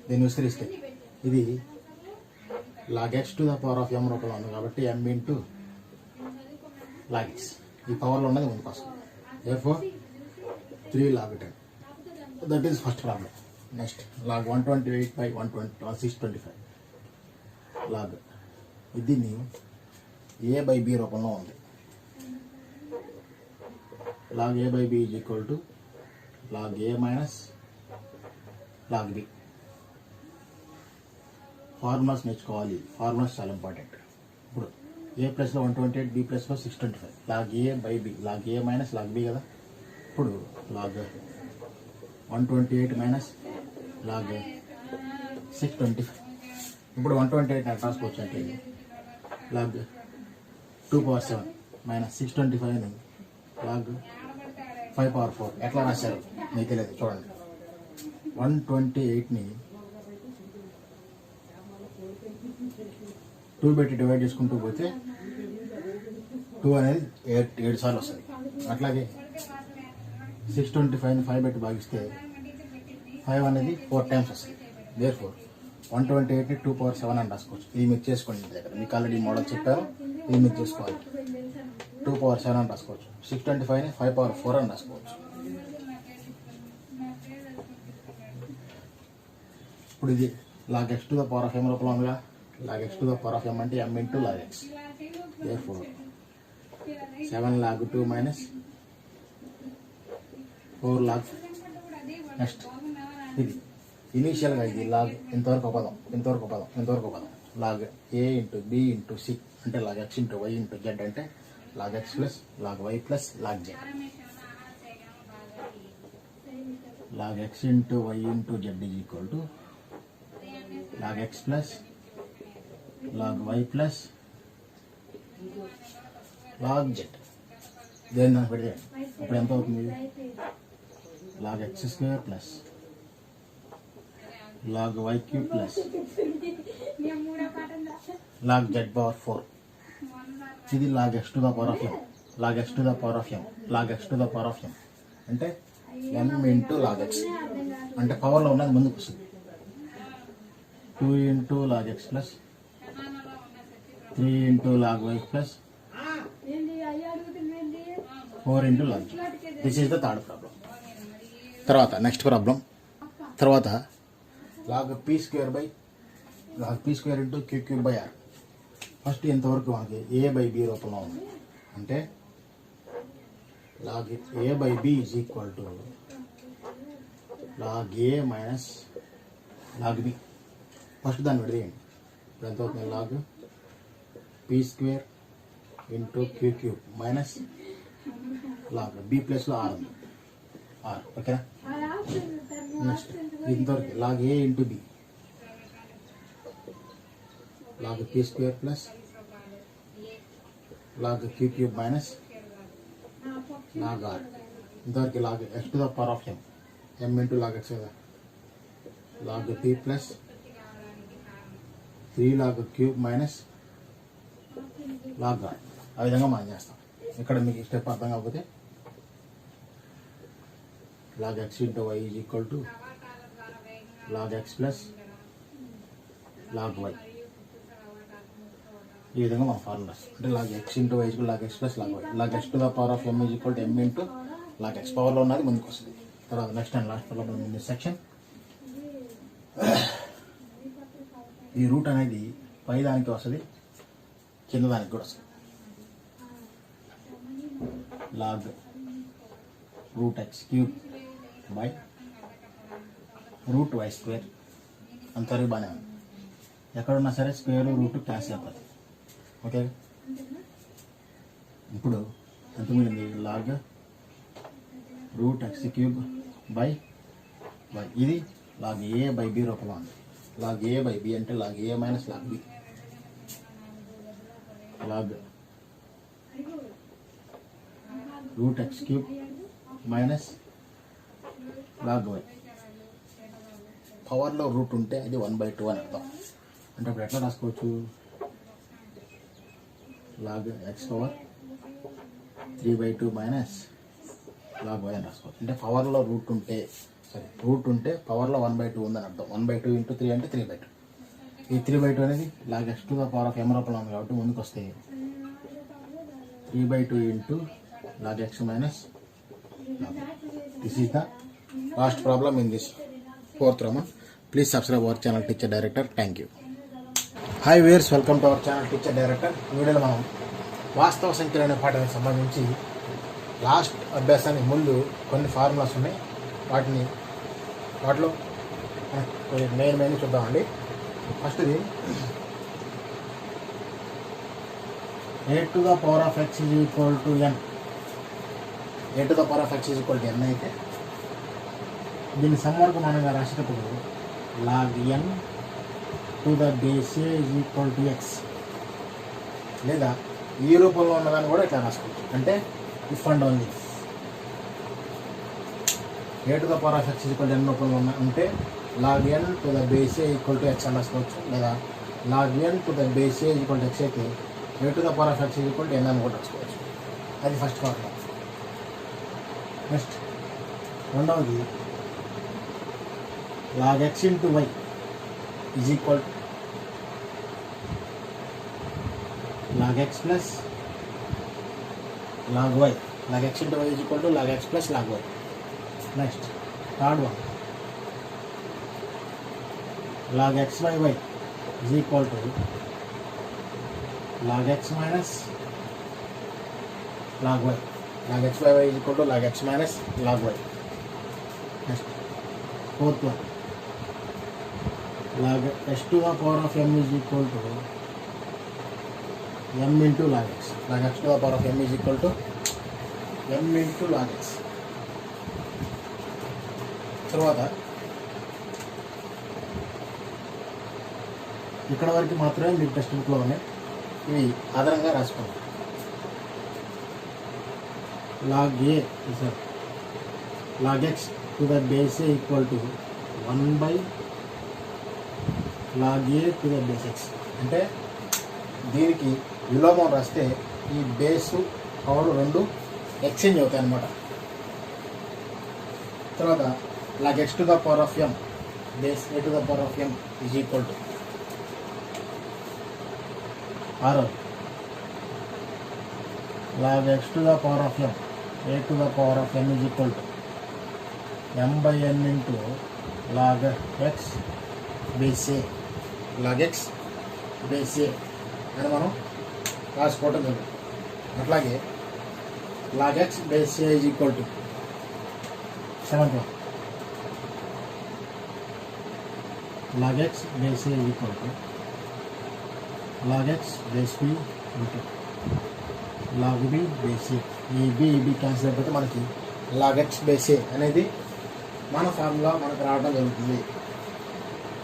దీన్ని విస్తరిస్తే ఇది log X to the power of ఎం రూపంలో ఉంది కాబట్టి ఎం ఇంటూ లాగ్ ఎక్స్. ఈ పవర్లో ఉన్నది ముందుకు వస్తుంది. therefore 3 log 10. That is first problem. Next log 128/12625 log దీన్ని ఏ బై బి రూపంలో ఉంది. Log A by B is equal to log A minus log B. Formulas నేర్చుకోవాలి. ఫార్ములాస్ చాలా ఇంపార్టెంట్. ఇప్పుడు ఏ ప్లస్లో 128, బి ప్లస్లో 625. Log A by B, log A minus log B కదా. ఇప్పుడు లాగ్ 128 మైనస్ లాగ్ 625. ఇప్పుడు 128 నాకు రాసుకోవచ్చు అంటే లాగ్ 2 పవర్ 7 మైనస్ 625 అని లాగ్ 5/4 ఎట్లా రాశారు మీకు తెలియదు చూడండి. 128ని 2 పెట్టి డివైడ్ చేసుకుంటూ పోతే 2 అనేది 7 సార్లు వస్తుంది. అట్లాగే 625ని 5 పెట్టి భాగిస్తే 5 అనేది 4 టైమ్స్ వస్తుంది. దేర్ఫోర్ 128ని 2/7 అని రాసుకోవచ్చు. ఇది మీరు చేసుకోండి ఇంటి దగ్గర. మీకు ఆల్రెడీ మోడల్ చెప్పారు, ఇది మీరు చేసుకోవాలి. 2/7 అని రాసుకోవచ్చు. 625ని 5/4 అని రాసుకోవచ్చు. ఇప్పుడు ఇది log x to the power of m రూపంలో ఉందిగా. log x to the power of m అంటే m into log x. Therefore 7 log 2 minus 4 log. Next ఇది ఇనీషియల్గా ఇది లాగ్ ఇంతవరకు పదం log a into b into c అంటే log x into y into z అంటే log x plus log y plus log z. Log x into y into z is equal to log x plus log y plus log z. దేని దాన్ని పెడితే ఇప్పుడు ఎంత అవుతుంది? Log x square plus log y cube plus log z power 4. ఇది log x to the power of m, log x to the power of m, log x to the power of m అంటే m into log x అంటే పవర్లో ఉన్నది ముందుకు వస్తుంది. 2 into log x plus 3 into log y plus 4 into log z. This is the third problem. తర్వాత next problem తర్వాత log p square into q cube by r. First ఇంతవరకు మనకి a by b రూపంలో ఉంది. అంటే log a by b is equal to log a minus log b. First దాన్ని విడదీయండి. ఇప్పుడు ఎంత అవుతుంది? log p square into q cube minus log b plus లో r ఉంది. r ఓకేనా? నెక్స్ట్ ఇంతవరకు log a into b log p square plus log q cube minus log r. ఇంతవరకు log x to the power of m into log x కదా. log p plus 3 log cube minus log r. ఆ విధంగా మనం చేస్తాం. ఇక్కడ మీకు step అర్థం కాకపోతే log x into y is equal to log x plus log y. ఈ విధంగా మన ఫార్ములాస్ అంటే log x into y is equal to log x plus log y. log x to the power of m is equal to m into log x. పవర్లో ఉన్నది ముందుకు వస్తుంది. తర్వాత next and last problem in this section. ఈ route అనేది పై దానికి వస్తుంది, కింద దానికి కూడా వస్తుంది. log root x cube by root y square. అంతవరకు బాగానే ఉంది. ఎక్కడున్నా సరే స్క్వేర్ రూట్ క్యాన్సిల్ అయిపోతుంది. ఓకే, ఇప్పుడు ఎంత మిగిలింది? log root x cube by y. ఇది log a by b రూపంలో ఉంది. log a by b అంటే log a minus log b. log root x cube minus log y. పవర్లో రూట్ ఉంటే అది 1/2 అని అర్థం. అంటే అప్పుడు ఎట్లా రాసుకోవచ్చు? log x power 3/2 minus log y అని రాసుకోవచ్చు. అంటే పవర్లో రూట్ ఉంటే పవర్లో 1/2 ఉందని అర్థం. 1/2 into 3 అంటే 3/2. ఈ 3/2 అనేది log x to the power of m రూపంలో ఉంది కాబట్టి ముందుకు వస్తే 3/2 into log x minus log y. This is the last problem in this fourth Roman. Please subscribe our channel Teacher Director. Thank you. Hi viewers, welcome to our channel Teacher Director. ఈ వీడియోలో మనం వాస్తవ సంఖ్యలు అనే పాఠానికి సంబంధించి last అభ్యాసానికి ముందు కొన్ని ఫార్ములాస్ ఉన్నాయి. వాటిలో మెయిన్ చూద్దామండి. ఫస్ట్ది a to the power of x is equal to n. a to the power of x is equal to n అయితే దీని సమవర్గమానంగా రాసేటప్పుడు log n to the base a is equal to x. లేదా ఈ రూపంలో ఉన్నదాన్ని కూడా ఇట్లా రాసుకోవచ్చు. అంటే if and only A to the power of X equal to N రూపంలో ఉంటే log N to the base A equal to X అని రాసుకోవచ్చు, లేదా log N to the base A equal to X అయితే A to the power of X equal to N అని కూడా రాసుకోవచ్చు. అది ఫస్ట్ ఫార్ములా. నెక్స్ట్ రెండవది log X into Y is equal log x plus log y. Log x into y is equal to log x plus log y. Next, third one, log x by y is equal to log x minus log y. Log x by y is equal to log x minus log y. Next, fourth one, log x to the power of m is equal to m into log x. Log x to the power of m is equal to m into log x. తర్వాత ఇక్కడ వరకు మాత్రమే మీకు text బుక్లో ఉన్నాయి, ఇవి ఆధారంగా రాసుకోండి. Log A sir log X to the base A equal to 1 by log A to the base X. అంటే దీనికి విలోమం రాస్తే ఈ బేసు పవర్ రెండు ఎక్స్చేంజ్ అవుతాయి అన్నమాట. తర్వాత log X to the power of M base A to the power of M is equal to ఆరో log X to the power of M A to the power of M is equal to M by N into log X base A. Log X base A అని మనం రాసుకోవటం జరుగుతుంది. అట్లాగే log X base A is equal to 7th one, log X base A is equal to log X base B into log B base A. ఈ B cancel అయిపోతే మనకి log X base ఏ అనేది మన ఫార్ములా మనకు రావడం జరుగుతుంది.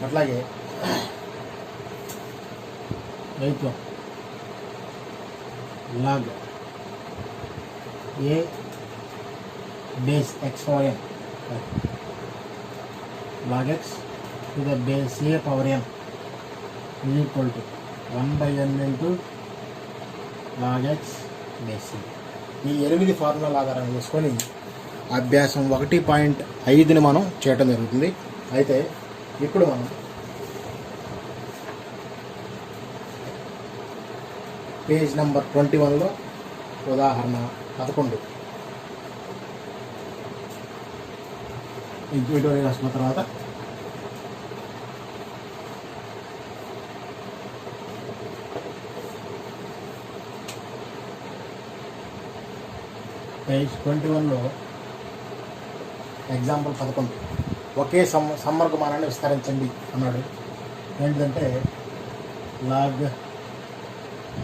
అట్లాగే 8th one, log a base x power n, log x to the base a power n is equal to 1 by n into log x base a. ఈ 8 ఫార్ములాల ఆధారంగా చేసుకొని అభ్యాసం 1.5ని మనం చేయటం జరుగుతుంది. అయితే ఇప్పుడు మనం పేజ్ నెంబర్ 21లో ఉదాహరణ 11 వీడియో రాసుకున్న తర్వాత పేజ్ 21లో ఎగ్జాంపుల్ 11 ఒకే సమ్మర్గమానాన్ని విస్తరించండి అన్నాడు. ఏంటంటే లాగ్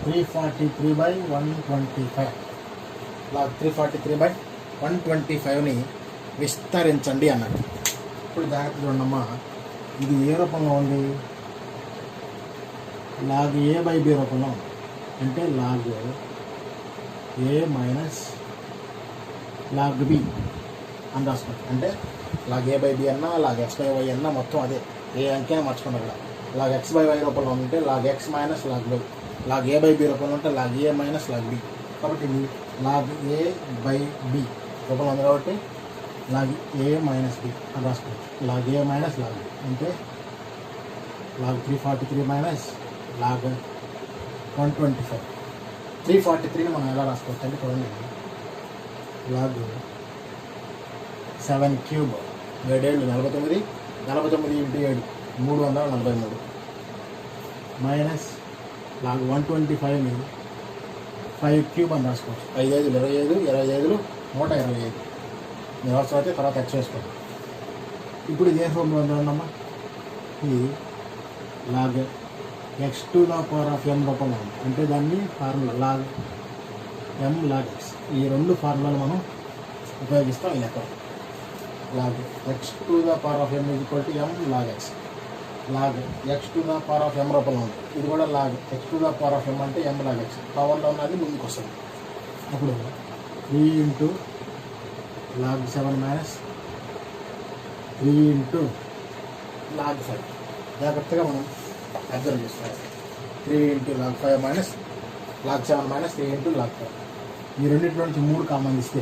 343/125 లాగ్ 343/125ని విస్తరించండి అన్నాడు. ఇప్పుడు జాగ్రత్త చూడమ్మా, ఇది ఏ రూపంలో ఉంది? లాగ్ ఏ బై బి రూపంలో ఉంది. అంటే log A minus log B అని రాసుకోండి. అంటే లాగ్ ఏ బై బి అన్నా లాగ్ ఎక్స్ బై వై అన్నా మొత్తం అదే, ఏ అంకెనే మార్చుకోండి. అక్కడ లాగ్ ఎక్స్ బై వై రూపంలో ఉంటే log X minus log by, log A by B రూపంలో ఉంటే log A minus log B. కాబట్టి ఇది లాగ్ ఏ బై బి రూపంలో ఉంది కాబట్టి లాగ్ ఏ మైనస్ బి అని రాసుకోవచ్చు. Log A minus log B అంటే లాగ్ 343 మైనస్ లాగ్ 125. 343ని మనం ఎలా రాసుకోవచ్చు అంటే చూడండి, లాగ్ 7 క్యూబ్ 7 49 49 ఇంటూ 7 343 మైనస్ లాగ్ 125ని 5 క్యూబ్ అని రాసుకోవచ్చు. 5 5 25 25 125. మీరు అవసరం అయితే తర్వాత ఎక్స్ చేసుకోండి. ఇప్పుడు ఇదే ఫార్ములా ఉందన్నమ్మా, ఇది log X to the power of ఎం రూపంలో ఉంది. అంటే దాన్ని formula log M log X, ఈ రెండు ఫార్ములాలు మనం ఉపయోగిస్తాం ఈ లెక్క. Log X to the power of M is equal to M log X. Log X to the power of ఎం రూపంలో ఉంది. ఇది కూడా log X to the power of ఎం అంటే ఎం లాగ్ ఎక్స్. పవర్లో ఉన్నది ముందుకు వస్తుంది. అప్పుడు 3 into log 7 minus 3 into log 5. జాగ్రత్తగా మనం అబ్జర్వ్ చేసుకోవాలి. 3 into log 5 minus log 7 minus 3 into log 5. ఈ రెండింటిలో నుంచి 3 కామన్ ఇస్తే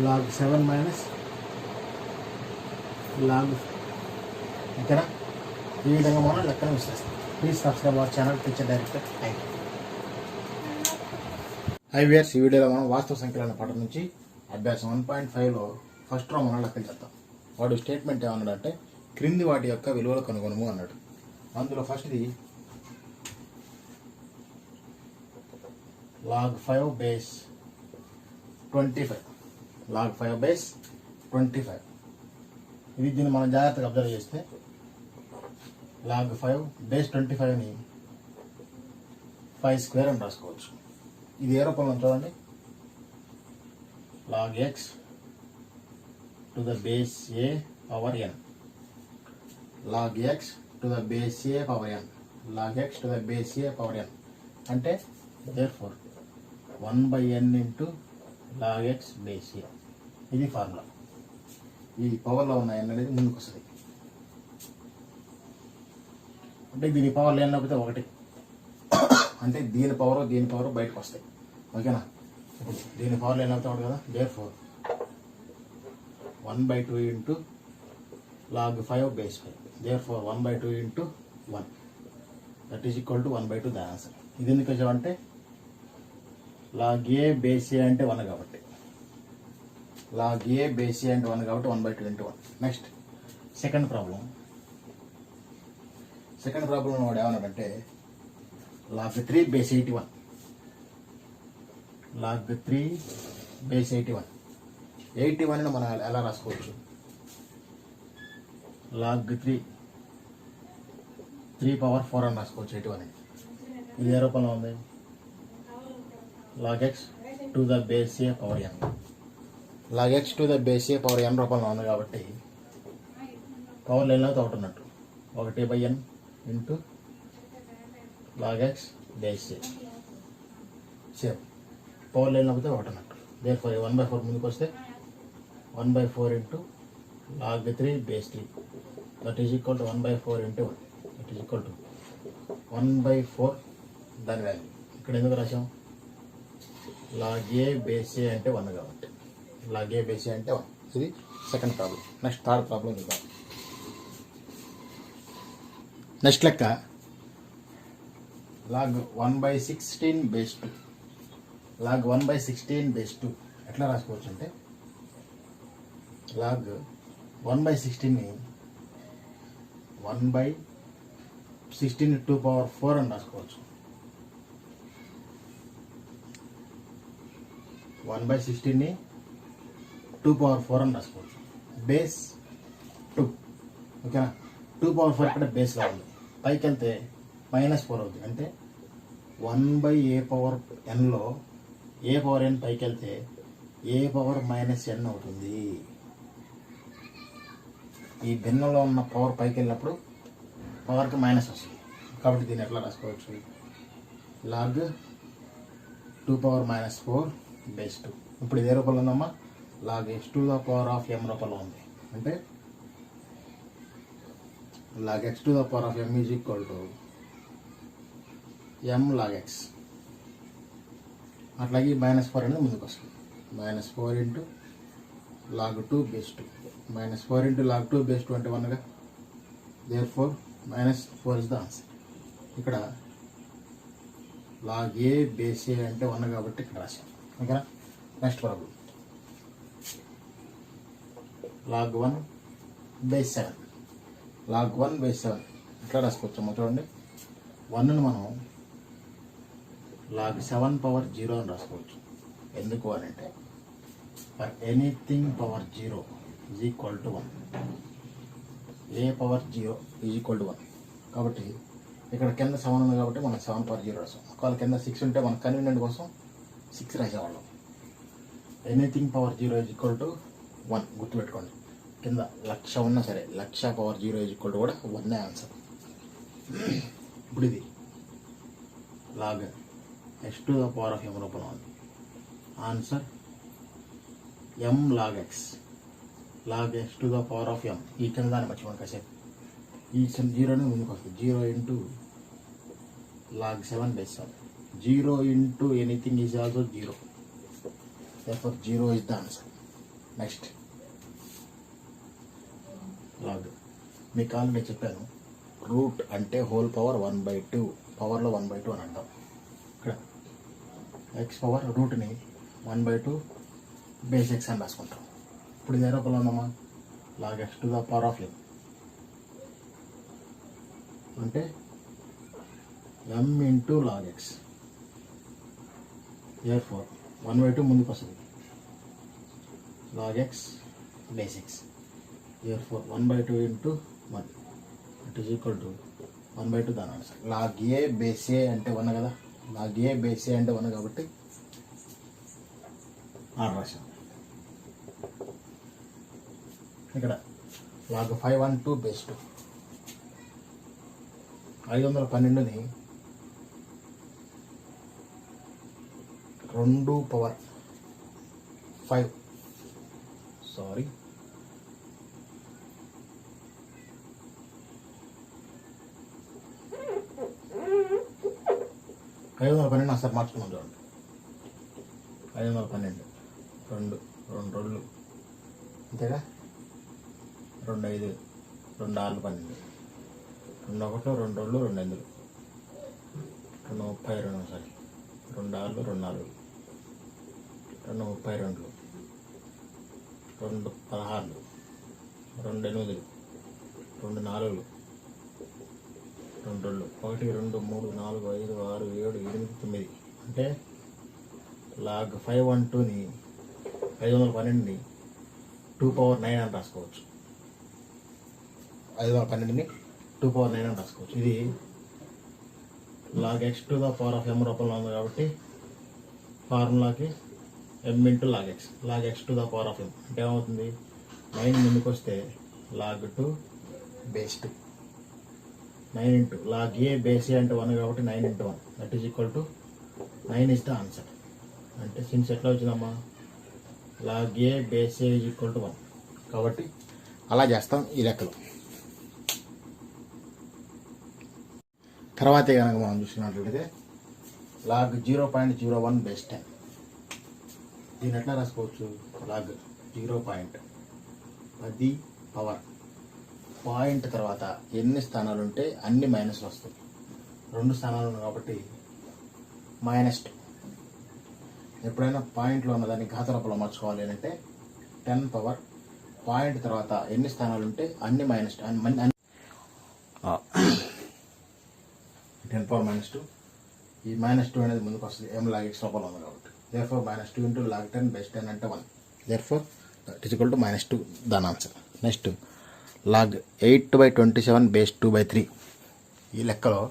log 7 మైనస్ log, ఓకేనా? ఈ విధంగా మనం లెక్కను విశ్లేస్తాం. Please subscribe our channel teacher director. Thank you. Hi viewers, ఈ వీడియోలో మనం వాస్తవ సంఖ్యల పాఠం నుంచి అభ్యాసం 1.5లో ఫస్ట్ రో మనం లెక్కలు చేద్దాం. వాడు స్టేట్మెంట్ ఏమన్నాడంటే క్రింది వాటి యొక్క విలువలు కనుగొనము అన్నాడు. అందులో ఫస్ట్ది log 5 బేస్ 25. log 5 base 25. ఇది దీన్ని మనం జాగ్రత్తగా అబ్జర్వ్ చేస్తే log 5 బేస్ 25ని 5 స్క్వేర్ అని రాసుకోవచ్చు. ఇది ఏ రూపంలో చూడండి, log x to the base a power n, log x to the base a power n, log x to the base a power n అంటే therefore 1/n into log x base a. ఇది formula. ఈ పవర్లో ఉన్న n అనేది ముందుకు వస్తుంది. అంటే దీని పవర్ లేకపోతే 1, అంటే దీని పవర్ బయటకు వస్తాయి. ఓకేనా? ఇప్పుడు దీని పవర్ లేకపోతే 1 కదా, therefore 1/2 into log 5 base 5, therefore 1/2 into 1, that is equal to 1/2 the answer. ఇది ఎందుకు వచ్చామంటే log a బేస్ a అంటే 1 కాబట్టి, log a బేస్ a అంటే 1 కాబట్టి 1/2 ఇంటూ 1. నెక్స్ట్ సెకండ్ ప్రాబ్లం వాడు ఏమన్నాడంటే log 3 బేస్ 81. log 3 base 81. 81ని మనం ఎలా రాసుకోవచ్చు? log 3 పవర్ 4 అని రాసుకోవచ్చు 81ని. ఇది ఏ రూపంలో ఉంది? log x to the base a power n. log x to the base a power n రూపంలో ఉంది కాబట్టి పవర్ లేనితో ఒకటి ఉన్నట్టు, 1/n into log x base a. Same power లేకపోతే ఒకటి ఉన్నట్టు, therefore 1/4 ముందుకు వస్తే 1/4 into log 3 base 3, that is equal to 1/4 into 1, that is equal to 1/4 దాని వాల్యూ. ఇక్కడ ఎందుకు రాసాం? log a బేస్ a అంటే 1 కాబట్టి, log a బేస్ a అంటే 1. ఇది second problem. Next third problem చూద్దాం. నెక్స్ట్ లెక్క log 1/16 బేస్ 2. log 1/16 బేస్ 2 ఎట్లా రాసుకోవచ్చు అంటే log 1/16ని 1/16 2 పవర్ 4 అని రాసుకోవచ్చు. 1/16ని 2 పవర్ 4 అని రాసుకోవచ్చు. బేస్ 2, ఓకేనా? 2 పవర్ 4 ఇక్కడ బేస్గా ఉంది, పైకి వెళ్తే -4 అవుతుంది. అంటే 1/a పవర్ nలో a పవర్ n పైకి వెళ్తే a పవర్ -n అవుతుంది. ఈ భిన్నంలో ఉన్న పవర్ పైకి వెళ్ళినప్పుడు పవర్కి మైనస్ వస్తుంది. కాబట్టి దీన్ని ఎట్లా రాసుకోవచ్చు? log 2 power -4 base 2. ఇప్పుడు ఇదే రూపంలో ఉందమ్మా, log x to the power of m రూపంలో ఉంది. అంటే log x to the power of m is equal to m log x. అట్లాగే -4 అనేది ముందుకు వస్తుంది. -4 into log 2 base 2, -4 into log 2 base 2 అంటే 1గా, therefore -4 ఇస్ ద ఆన్సర్. ఇక్కడ log a బేస్ a అంటే 1 కాబట్టి ఇక్కడ రాశాం. ఓకేనా? Next problem log 1 base 7. log 1 base 7 ఎట్లా రాసుకోవచ్చమ్మా చూడండి. 1ని మనం log 7 పవర్ 0 అని రాసుకోవచ్చు. ఎందుకు అని అంటే for anything power 0 is equal to 1, A power 0 is equal to 1. కాబట్టి ఇక్కడ కింద 7 ఉంది కాబట్టి మనం 7 పవర్ 0 రాసాం. ఒకవేళ కింద 6 ఉంటే మన కన్వీనియంట్ కోసం 6 రాసేవాళ్ళం. Anything power 0 is equal to 1 గుర్తుపెట్టుకోండి. కింద 1,00,000 ఉన్నా సరే 1,00,000 పవర్ 0 ఈజ్ ఈక్వల్ టు కూడా 1 ఆన్సర్. ఇప్పుడు ఇది log x to the power of m రూపంలో ఉంది. Answer m log x. log x to the power of m. ఈ కింద దాన్ని మర్చిపోండి కాసేపు. ఈ జీరోని ముందుకు వస్తుంది. 0 into log 7 base 7. 0 into anything is also 0. Therefore 0 is the answer. Next. log. మీకు కాల్ నేను చెప్పాను రూట్ అంటే హోల్ పవర్ 1/2 పవర్లో 1/2 అని అంటాం. ఇక్కడ ఎక్స్ పవర్ రూట్ని 1/2 బేస్ ఎక్స్ అని రాసుకుంటాం. ఇప్పుడు ఇది ఏ రూపంలో ఉందమ్మా? Log X to the power of ఎం అంటే m into log x. therefore 1/2 ముందుకు వస్తుంది. Log X base x. therefore 1/2 into 1 it is equal to 1/2 దాని answer. Log a base a అంటే 1 కదా. లాగ్ ఏ బేస్ ఏ అంటే 1 కాబట్టి ఆర్ రాశాం. ఇక్కడ log 512 base 2. 512ని 2 power 5 sorry 512 ఒకసారి మార్చుకున్నాం చూడండి. 512 2 2 అంతేగా. 2 5 2 6 12 2 1 2 2 2 8 2 32 సారీ 2 6 2 4 2 32 2 16 2 8 2 4 2 1 2 1 2 3 4 5 6 7 8 9 అంటే లాగ్ 512ని 512ని 2 పవర్ 9 అని రాసుకోవచ్చు. 512ని 2 పవర్ 9 అని రాసుకోవచ్చు. ఇది log X to the power of ఎం రూపంలో ఉంది కాబట్టి ఫార్ములాకి m into log X. Log X to the power of ఎం అంటే ఏమవుతుంది? 9 ముందుకు వస్తే log 2 base 2. 9 into log a base a అంటే 1 కాబట్టి 9 into 1 that is equal to 9 is the answer. అంటే సిన్స్ ఎట్లా వచ్చిందమ్మా? Log a base A is equal to 1 కాబట్టి అలా చేస్తాం ఈ లెక్కలో. తర్వాతే కనుక మనం చూసుకున్నట్లయితే లాగ్ 0.01 బేస్ 10. దీన్ని ఎట్లా రాసుకోవచ్చు? లాగ్ 0.10 పవర్ పాయింట్ తర్వాత ఎన్ని స్థానాలు ఉంటే అన్ని మైనస్లు వస్తాయి. 2 స్థానాలు ఉన్నాయి కాబట్టి -2. ఎప్పుడైనా పాయింట్లో ఉన్నదాన్ని ఘాత రూపంలో మార్చుకోవాలి అంటే 10 పవర్ పాయింట్ తర్వాత ఎన్ని స్థానాలు ఉంటే అన్ని -2 10 పవర్ -2. ఈ -2 అనేది ముందుకు వస్తుంది m log x రూపంలో ఉంది కాబట్టి. therefore -2 into log 10 base 10 అంటే 1. therefore that is equal to -2 దాని ఆన్సర్. Next log 8/27 base 2/3. ఈ లెక్కలో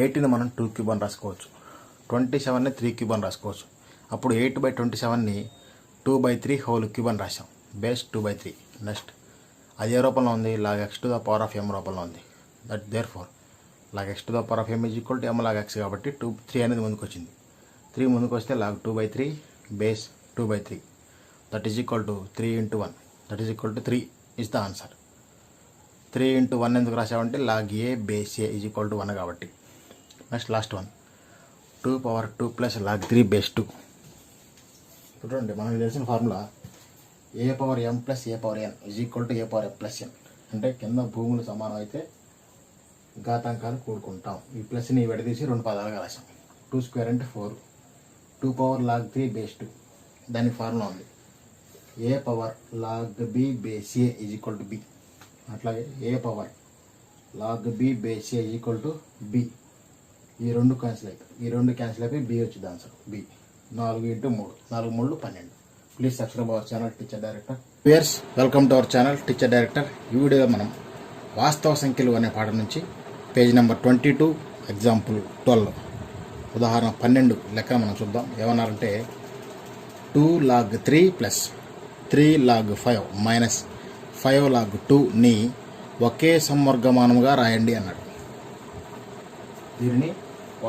8ని మనం 2 క్యూబ్ అని రాసుకోవచ్చు. 27ని 3 క్యూబ్ అని రాసుకోవచ్చు. అప్పుడు 8/27ని 2/3 హోల్ క్యూబ్ అని రాసాం. బేస్ 2/3. నెక్స్ట్ అది ఏ రూపంలో ఉంది? Log X to the power of ఎం రూపంలో ఉంది. That therefore log X to the power of M is equal to M log x కాబట్టి 3 అనేది ముందుకు వచ్చింది. 3 ముందుకు వస్తే log 2/3 base 2/3 that is equal to 3 into 1 that is equal to 3 is the answer. 3 into 1 ఎందుకు రాసామంటే log a base A is equal to 1 కాబట్టి. Next last one 2 power 2 plus log 3 base 2. చూడండి మనకు తెలిసిన formula a power m plus a power n is equal to a power m plus n. అంటే కింద భూములు సమానం అయితే ఘాతాంకాలు కూడుకుంటాం. ఈ ప్లస్ని విడదీసి 2 పదాలుగా రాసాం. 2 స్క్వేర్ అంటే 4. 2 పవర్ లాగ్ 3 బేస్ 2 దానికి ఫార్ములా ఉంది a power log B base A is equal to b. అట్లాగే a power log B base A is equal to b. ఈ 2 క్యాన్సిల్ అయిపోయి బి వచ్చింది answer. B 4 into 3 4 3 12. Please subscribe our channel teacher director. Viewers welcome to our channel teacher director. ఈ వీడియోలో మనం వాస్తవ సంఖ్యలు అనే పాఠం నుంచి పేజ్ నెంబర్ 22 ఎగ్జాంపుల్ 12 ఉదాహరణ 12 లెక్క మనం చూద్దాం. ఏమన్నారంటే 2 log 3 plus 3 log 5 minus 5 log 2ని ఒకే సంవర్గమానంగా రాయండి అన్నాడు. దీనిని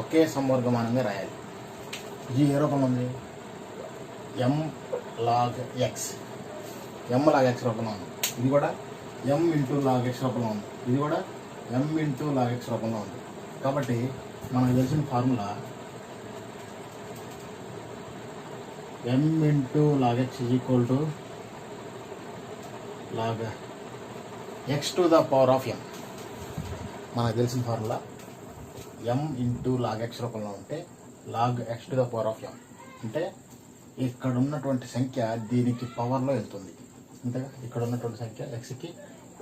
ఒకే సంవర్గమానంగా రాయాలి. ఇది ఏ రూపంలో ఉంది? ఎం లాగ్ ఎక్స్, ఎం లాగ్ ఎక్స్ రూపంలో ఉంది. ఇది కూడా ఎం ఇంటూ లాగ్ ఎక్స్ రూపంలో ఉంది. ఇది కూడా ఎం ఇంటూ లాగ్ ఎక్స్ రూపంలో ఉంది. కాబట్టి మనకు తెలిసిన formula m into log x is equal to log X to the power of m. మనకు తెలిసిన formula m into log X రూపంలో ఉంటే log X to the power of ఎం అంటే ఇక్కడ ఉన్నటువంటి సంఖ్య దీనికి పవర్లో వెళ్తుంది. అంతేగా, ఇక్కడ ఉన్నటువంటి సంఖ్య ఎక్స్కి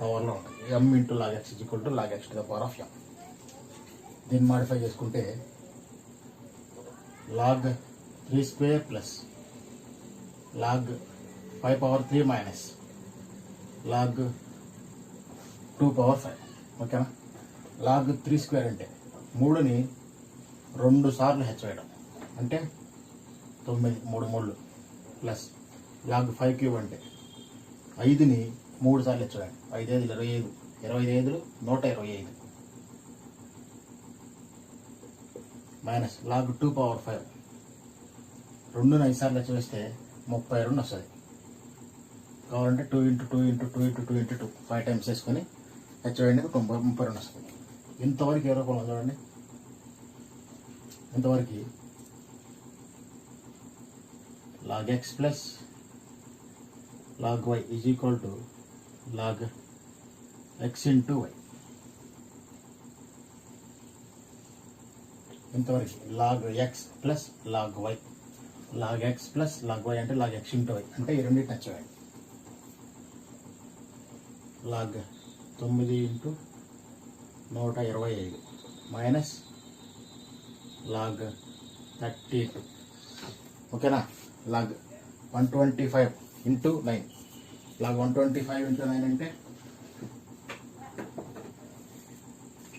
పవర్లో ఉంటుంది. M into log x is equal to log X to the power of m. దీన్ని మాడిఫై చేసుకుంటే log 3 square plus log 5 power 3 minus log 2 power 5. ఓకేనా? లాగ్ 3 స్క్వేర్ అంటే 3ని 2 సార్లు హెచ్చవేయడం అంటే 9, 3 3 ప్లస్ లాగ్ 5 క్యూబ్ అంటే 5ని 3 సార్లు హెచ్చవేయండి. 5 5 25, 25 125 మైనస్ లాగ్ 2 పవర్ 5 2ని 5 సార్లు హెచ్చవేస్తే 32 వస్తుంది. కావాలంటే 2 into 2 into 2 into 2 into 2 5 times వేసుకొని హెచ్చవేయండి, 32 వస్తుంది. ఇంతవరకు ఏ రూపంలో చూడండి. ఇంతవరకు log X plus log why is equal to log X into y. ఇంతవరకు log X plus log why, log X plus log y అంటే లాగ్ ఎక్స్ ఇంటూ వై అంటే ఈ రెండింటిని నచ్చవేయండి. Log 9 into 125 minus log 32. ఓకేనా? లాగ్ 125 ఇంటూ 9, లాగ్ 125 ఇంటూ 9 అంటే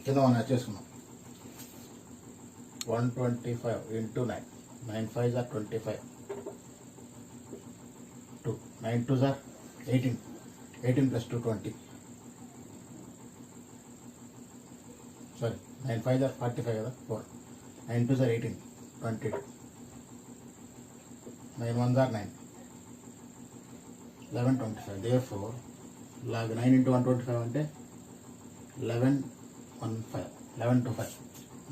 కింద మనం చేసుకున్నాం 125 into 9, 9 5 are 25, 2 9 2 are 18, 18 plus 2 20, sorry 9 5 are 45 కదా, 4 9 2 are 18, 22, 9 1 are 9, 11 25. Therefore log 9 into 125 అంటే 11 to 5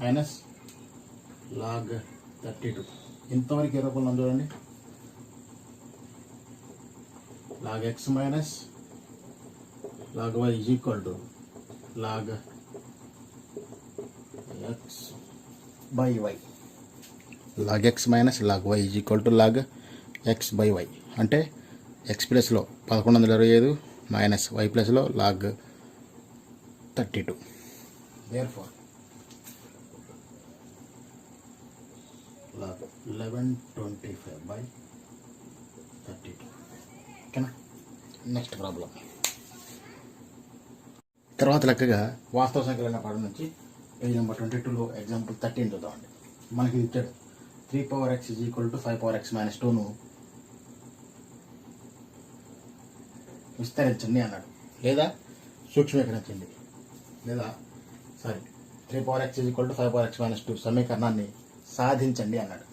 మైనస్ లాగ్ 32. ఇంతవరకు ఏ రూపంలో ఉంది చూడండి. Log X minus log why is equal to log X by Y. Log X minus log why is equal to log X by Y అంటే X ప్లస్లో 1125 minus Y ప్లస్లో log 32. Therefore log 1125 by 32. ఓకేనా? Next problem. తర్వాత లెక్కగా వాస్తవ సంఖ్యలైన పాఠం నుంచి page number 22లో example 13 చూద్దామండి. మనకి ఇచ్చాడు 3 power x is equal to 5 power x minus 2ను విస్తరించండి అన్నాడు, లేదా సూక్ష్మీకరించండి, లేదా 3 power x is equal to 5 power x minus 2 సమీకరణాన్ని సాధించండి అన్నాడు.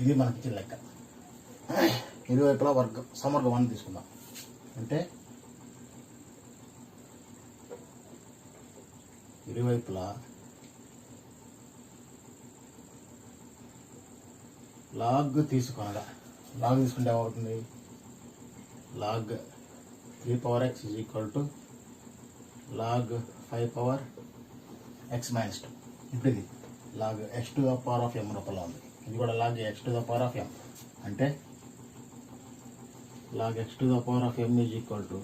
ఇది మనకి ఇచ్చిన లెక్క. ఇరువైపులా సమవర్గం తీసుకుందాం. అంటే ఇరువైపులా లాగ్ తీసుకుంటే ఏమవుతుంది? Log 3 power x is equal to log 5 power x minus 2. ఇప్పుడు ఇది log x to the power of m రూపంలో ఉంది. ఇది కూడా log x to the power of m అంటే log x to the power of m is equal to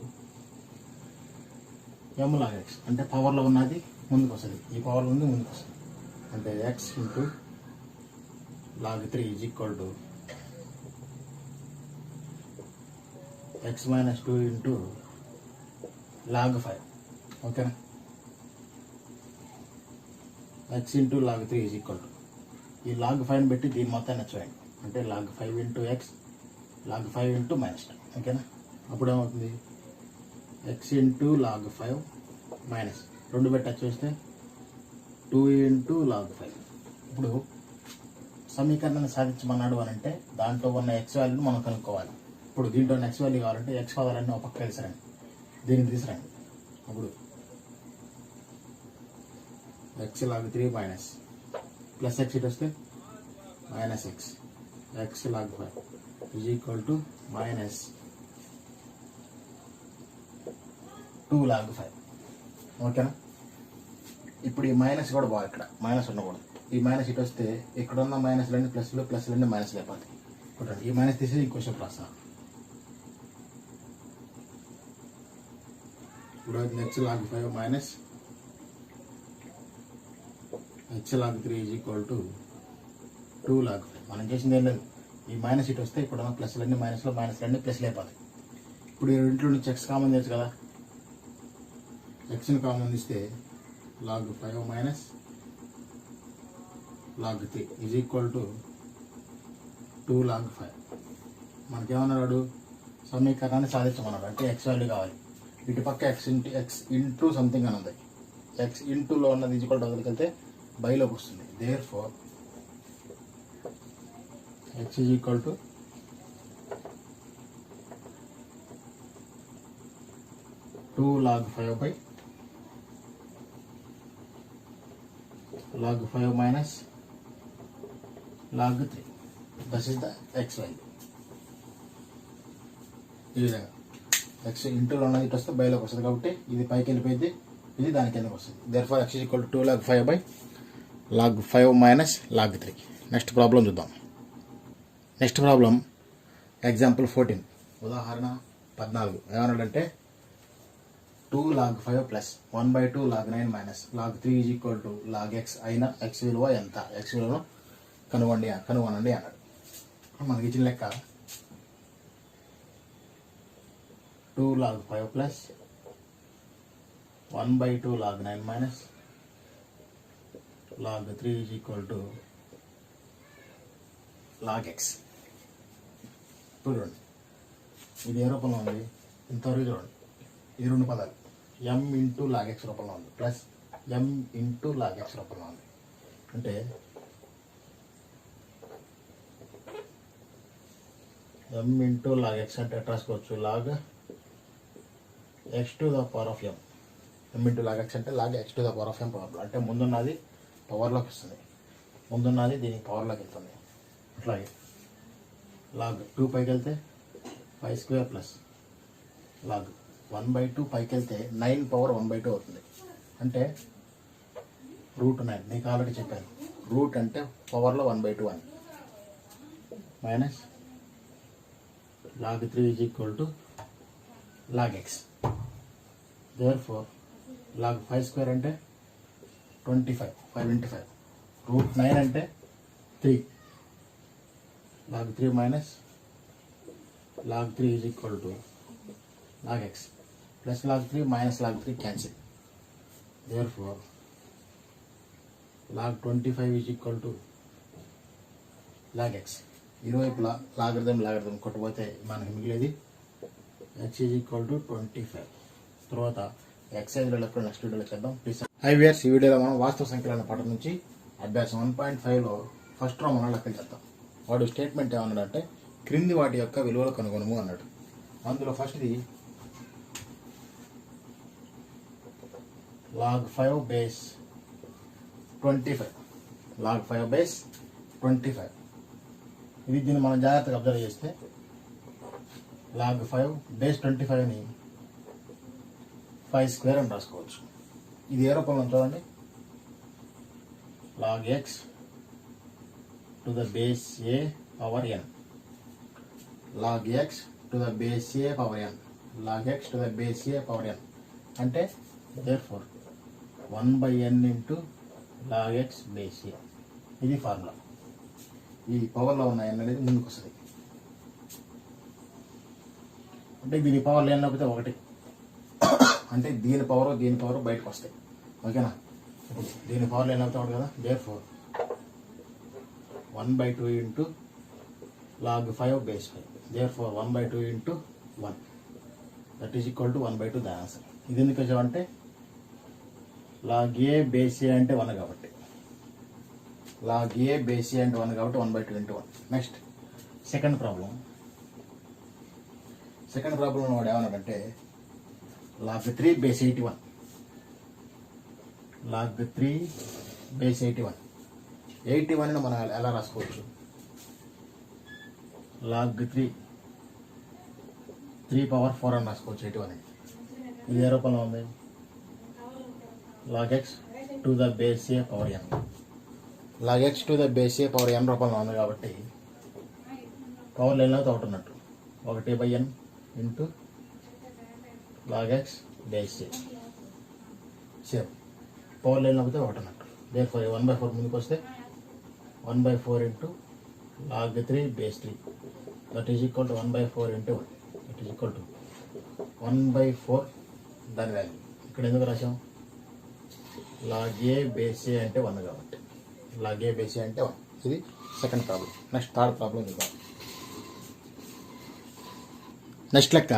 m log x అంటే పవర్లో ఉన్నది ముందుకు వస్తుంది, ఈ పవర్లో ఉంది ముందుకు వస్తుంది. అంటే x into log 3 is equal to x minus 2 into log 5. ఓకేనా? x into log 3 is equal to ఈ log 5ని పెట్టి దీని మొత్తాన్ని వచ్చేయండి. అంటే log 5 into x log 5 into minus 2. ఓకేనా? అప్పుడు ఏమవుతుంది? x ఇంటూ log 5 మైనస్ 2 పెట్టి వచ్చేస్తే 2 ఇంటూ log 5. ఇప్పుడు సమీకరణాన్ని సాధించమన్నాడు అని అంటే దాంట్లో ఉన్న ఎక్స్ వాల్యూని మనం కనుక్కోవాలి. ఇప్పుడు దీంట్లో ఉన్న ఎక్స్ వాల్యూ కావాలంటే ఎక్స్ పదాలన్నీ ఒక పక్క తీసుకురండి, దీన్ని తీసుకురండి. అప్పుడు X log 3 minus plus X ఇటు వస్తే minus X log 5 is equal to minus 2 log 5. ఓకేనా? ఇప్పుడు ఈ మైనస్ కూడా బాగా ఇక్కడ మైనస్ ఉండకూడదు. ఈ మైనస్ ఇటు వస్తే ఇక్కడ ఉన్న మైనస్లన్నీ ప్లస్లన్నీ మైనస్ అయిపోతాయి. ఇప్పుడు ఈ మైనస్ తీసి ఇంకో స్టెప్ రాస్తాను. ఇప్పుడు X log 5 minus X log 3 is equal to 2 log 5. మనం చేసింది ఏం లేదు, ఈ మైనస్ ఇటు వస్తే ఇక్కడ ఉన్న ప్లస్లన్నీ మైనస్లన్నీ ప్లస్లు అయిపోతాయి. ఇప్పుడు ఈ ఇంట్లో నుంచి ఎక్స్ కామన్ చేయొచ్చు కదా. ఎక్స్ని కామన్ ఇస్తే log 5 minus log 3 is equal to 2 log 5. మనకేమన్నాడు? సమీకరణాన్ని సాధించమన్నాడు. అంటే ఎక్స్ వాల్యూ కావాలి. ఇటు పక్క ఎక్స్ ఇంటూ సంథింగ్ అని ఉంది. ఎక్స్ ఇంటూలో ఉన్నది ఈజ్ ఈక్వల్ టు వదిలికెళ్తే బైలోకి వస్తుంది. Therefore X is equal to 2 log 5 by log 5 minus log 3. This is the x value. ఈ విధంగా ఎక్స్ ఇంటూలో ఉన్నది ఇటు వస్తే బయలోకి వస్తుంది కాబట్టి ఇది పైకి వెళ్ళిపోయింది, ఇది దాని కిందకి వస్తుంది. Therefore x equal to 2 log 5 by log 5 minus log 3. Next problem చూద్దాం. నెక్స్ట్ ప్రాబ్లం ఎగ్జాంపుల్ 14, ఉదాహరణ 14. ఏమన్నాడంటే 2 log 5 plus 1/2 log 9 minus log 3 is equal to log x అయిన x విలువ ఎంత? x విలువను కనుగొనండి అన్నాడు. మనకి ఇచ్చిన లెక్క 2 log 5 plus 1/2 log 9 minus log 3 is equal to log x. ఇప్పుడు చూడండి, ఇది ఏ రూపంలో ఉంది? ఇంతవరకు చూడండి, ఇది రెండు పదాలు m ఇంటూ లాగ్ ఎక్స్ రూపంలో ఉంది, plus m into log X రూపంలో ఉంది. అంటే m ఇంటూ లాగ్ ఎక్స్ అంటే ఎట్లా రాసుకోవచ్చు? Log X to the power of m into log x అంటే log X to the power of m power. అంటే ముందున్నది పవర్లోకి వస్తుంది, ముందున్నది దీనికి పవర్లోకి వెళ్తుంది. అట్లాగే లాగ్ 2 పైకి వెళ్తే 5² ప్లస్ లాగ్ 1/2 పైకి వెళ్తే 9 పవర్ 1/2 అవుతుంది. అంటే √9. నీకు ఆల్రెడీ చెప్పాను, రూట్ అంటే పవర్లో 1/2 అని. Minus log 3 is equal to log x. Therefore log 5² అంటే 25, 5 into 5. √9 అంటే 3. log 3 minus log 3 is equal to log x plus log 3 minus log 3 cancel. Therefore log 25 is equal to log x. ఇరువైపులా logarithm కొట్టబోతే మనకి మిగిలేది x is equal to 25. తర్వాత excise లెక్కలు next వీడియోలో చేద్దాం. ప్లీజ్ హై వ్యూయర్స్, ఈ వీడియోలో మనం వాస్తవ సంఖ్యల పాఠం నుంచి అభ్యాసం 1.5లో ఫస్ట్ రో మనం లెక్కలు చేద్దాం. వాడు స్టేట్మెంట్ ఏమన్నాడంటే క్రింది వాటి యొక్క విలువలు కనుగొనము అన్నాడు. అందులో ఫస్ట్ది log 5 బేస్ 25. log 5 base 25. ఇది దీన్ని మనం జాగ్రత్తగా అబ్జర్వ్ చేస్తే log 5 బేస్ 25ని 5² అని రాసుకోవచ్చు. ఇది ఏ రూపంలో చూడండి, log x to the base a power n. log x to the base a power n. log x to the base a power n అంటే therefore 1/n into log x base a. ఇది formula. ఈ పవర్లో ఉన్న n అనేది ముందుకు వస్తుంది. అంటే దీని పవర్ లేకపోతే 1, అంటే దీని పవర్ బయటకు వస్తాయి. ఓకేనా? ఇప్పుడు దీని పవర్ లేకపోతే 1 కదా. therefore 1/2 into log 5 base 5. therefore 1/2 into 1 that is equal to 1/2. The answer. ఇది ఎందుకు వచ్చామంటే log a బేస్ a అంటే 1 కాబట్టి లాగ్ ఏ బేస్ ఏ అంటే 1 కాబట్టి 1/2 ఇంటూ 1. నెక్స్ట్ సెకండ్ ప్రాబ్లం వాడు ఏమన్నాడంటే లాగ్ 3 బేస్ 81. లాగ్ 3 బేస్ 81 మనం ఎలా రాసుకోవచ్చు? లాగ్ 3 పవర్ 4 అని రాసుకోవచ్చు 81. ఇది ఏ రూపంలో ఉంది? Log X to the base a power n. Log X to the base a power n రూపంలో ఉంది కాబట్టి పవర్ లేనితో ఒకటి ఉన్నట్టు 1/n into log X base a. Same power లేకపోతే ఒకటి ఉన్నట్టు. దేర్ ఫోర్ 1/4 ముందుకు వస్తే 1/4 into log 3 base 3 that is equal to 1/4 into 1 that is equal to 1/4 దాని వాల్యూ. ఇక్కడ ఎందుకు రాసాం? లాగ్ ఏ బేస్ ఏ అంటే 1 కాబట్టి లాగ్ ఏ బేస్ ఏ అంటే 1. ఇది second problem. Next third problem చూద్దాం. నెక్స్ట్ లెక్క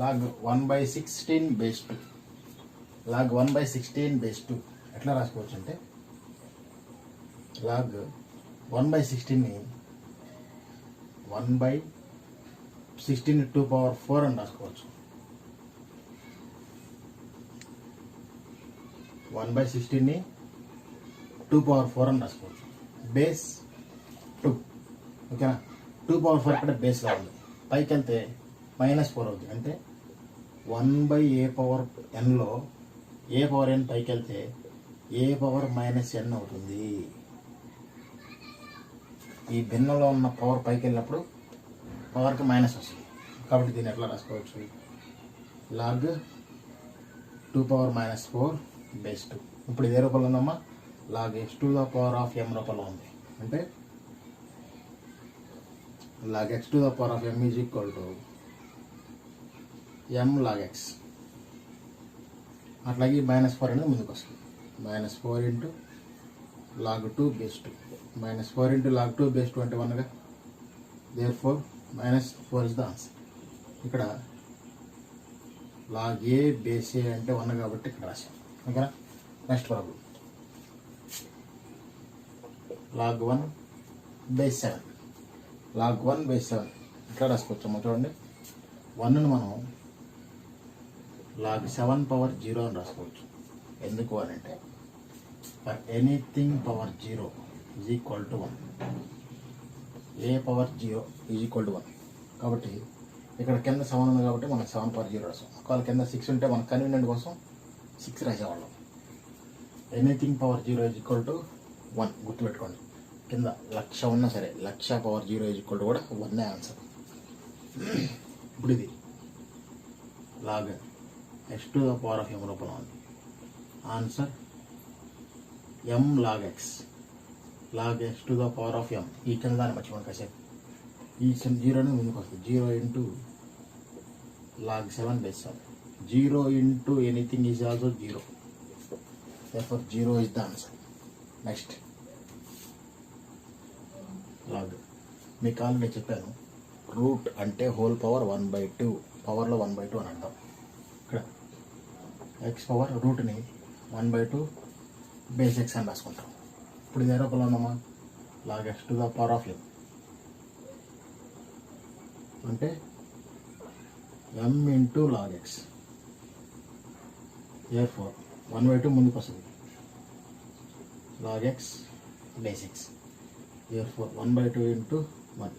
లాగ్ 1/16 బేస్ 2. లాగ్ 1/16 బేస్ 2 ఎట్లా రాసుకోవచ్చు అంటే లాగ్ 1/16ని 1/16 2 పవర్ 4 అని రాసుకోవచ్చు. 1/16ని 2 పవర్ 4 అని రాసుకోవచ్చు. బేస్ 2 ఓకేనా. 2 పవర్ 4 ఇక్కడ బేస్గా ఉంది. పైకి వెళ్తే -4 అవుతుంది. అంటే 1/a పవర్ ఎన్లో ఏ పవర్ ఎన్ పైకి వెళ్తే ఏ పవర్ -n అవుతుంది. ఈ భిన్నంలో ఉన్న పవర్ పైకి వెళ్ళినప్పుడు పవర్కి మైనస్ వస్తుంది. కాబట్టి దీన్ని ఎట్లా రాసుకోవచ్చు? Log 2 power -4 base 2. ఇప్పుడు ఇదే రూపంలో ఉందమ్మా. Log X to the power of ఎం రూపంలో ఉంది. అంటే log X to the power of M is equal to M log x. అట్లాగే -4 అనేది ముందుకు వస్తుంది. -4 into log 2 base 2. -4 into log 2 base 2 అంటే 1గా. Therefore -4 is the answer. ఇక్కడ లాగ్ ఏ బేస్ ఏ అంటే 1 కాబట్టి ఇక్కడ రాశాం. ఓకేనా. Next problem log 1 base 7. Log 1 base 7 ఇట్లా రాసుకోవచ్చమ్మా. చూడండి 1ను మనం లాగ్ 7 పవర్ 0 అని రాసుకోవచ్చు. ఎందుకు అని అంటే for anything power 0 is equal to 1. A power 0 is equal to 1 కాబట్టి ఇక్కడ కింద 7 ఉంది కాబట్టి మనం 7 పవర్ 0 రాసాం. ఒకవేళ కింద 6 ఉంటే మన కన్వీనియంట్ కోసం 6 రాసేవాళ్ళం. Anything power 0 is equal to 1 గుర్తుపెట్టుకోండి. కింద 1,00,000 ఉన్నా సరే 1,00,000 పవర్ 0 ఈజ్ ఈక్వల్ టు కూడా 1 ఆన్సర్. ఇప్పుడు ఇది log X to the power of ఎం రూపంలో ఉంది. Answer m log X. Log X to the power of m. ఈ కింద దాన్ని మర్చిపోండి కాసేపు. ఈ 0ని ముందుకు వస్తుంది. 0 into log 7 base 7. 0 into anything is also 0. therefore 0 is the answer. Next log మీకు ఆల్రెడీ చెప్పాను. రూట్ అంటే హోల్ పవర్ 1/2. పవర్లో 1/2 అని అంటాం. ఇక్కడ ఎక్స్ పవర్ రూట్ని 1/2 బేస్ ఎక్స్ అని రాసుకుంటాం. ఇప్పుడు ఇది ఏ రూపంలో ఉన్నామా? Log X to the power of ఎం అంటే m into log x. therefore 1/2 ముందుకు వస్తుంది. Log X base x. therefore 1/2 into 1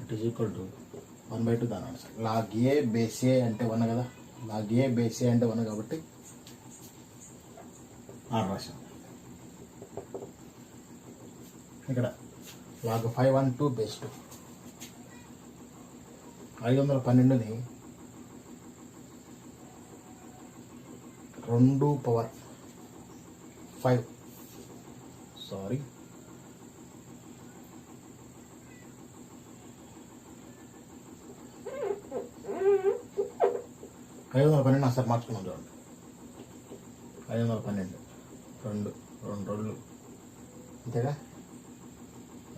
it is equal to 1/2 దాని answer. Log a base a అంటే 1 కదా. లాగ్ ఏ బేస్ ఏ అంటే 1 కాబట్టి ఆర్ రాశాం. ఇక్కడ log 512 base 2. 512ని 2 power 5 sorry 512 అసలు మార్చుకున్నాం చూడండి. 512 2 2 అంతేగా.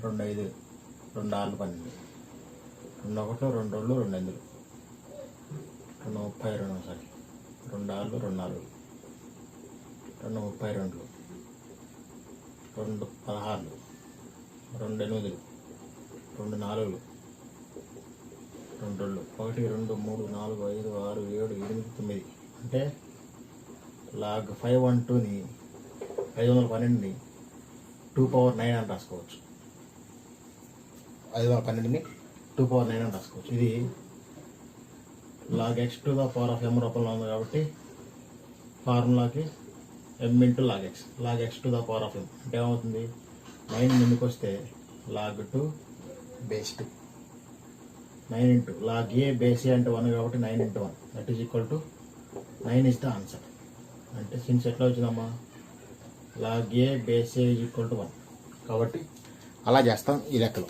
2 5 2 6 12 2 1 2 2 2 8 2 32 సారీ 2 6 2 4 2 32 2 16, 2 8, 2 4, 2 2, 1 2 3 4 5 6 7 8 9 అంటే log 512ని 512ని 2⁻9 అని రాసుకోవచ్చు. 512ని 2⁻9 అని రాసుకోవచ్చు. ఇది log x to the power of m రూపంలో ఉంది కాబట్టి ఫార్ములాకి m into log x to the power of m అంటే ఏమవుతుంది, 9 ముందుకు వస్తే log 2 base 2, 9 into log a base a అంటే 1 కాబట్టి 9 into 1 that is equal to 9 is the answer. అంటే సిన్స్ ఎట్లా వచ్చిందమ్మా, log a base a is equal to 1 కాబట్టి అలా చేస్తాం ఈ లెక్కలో.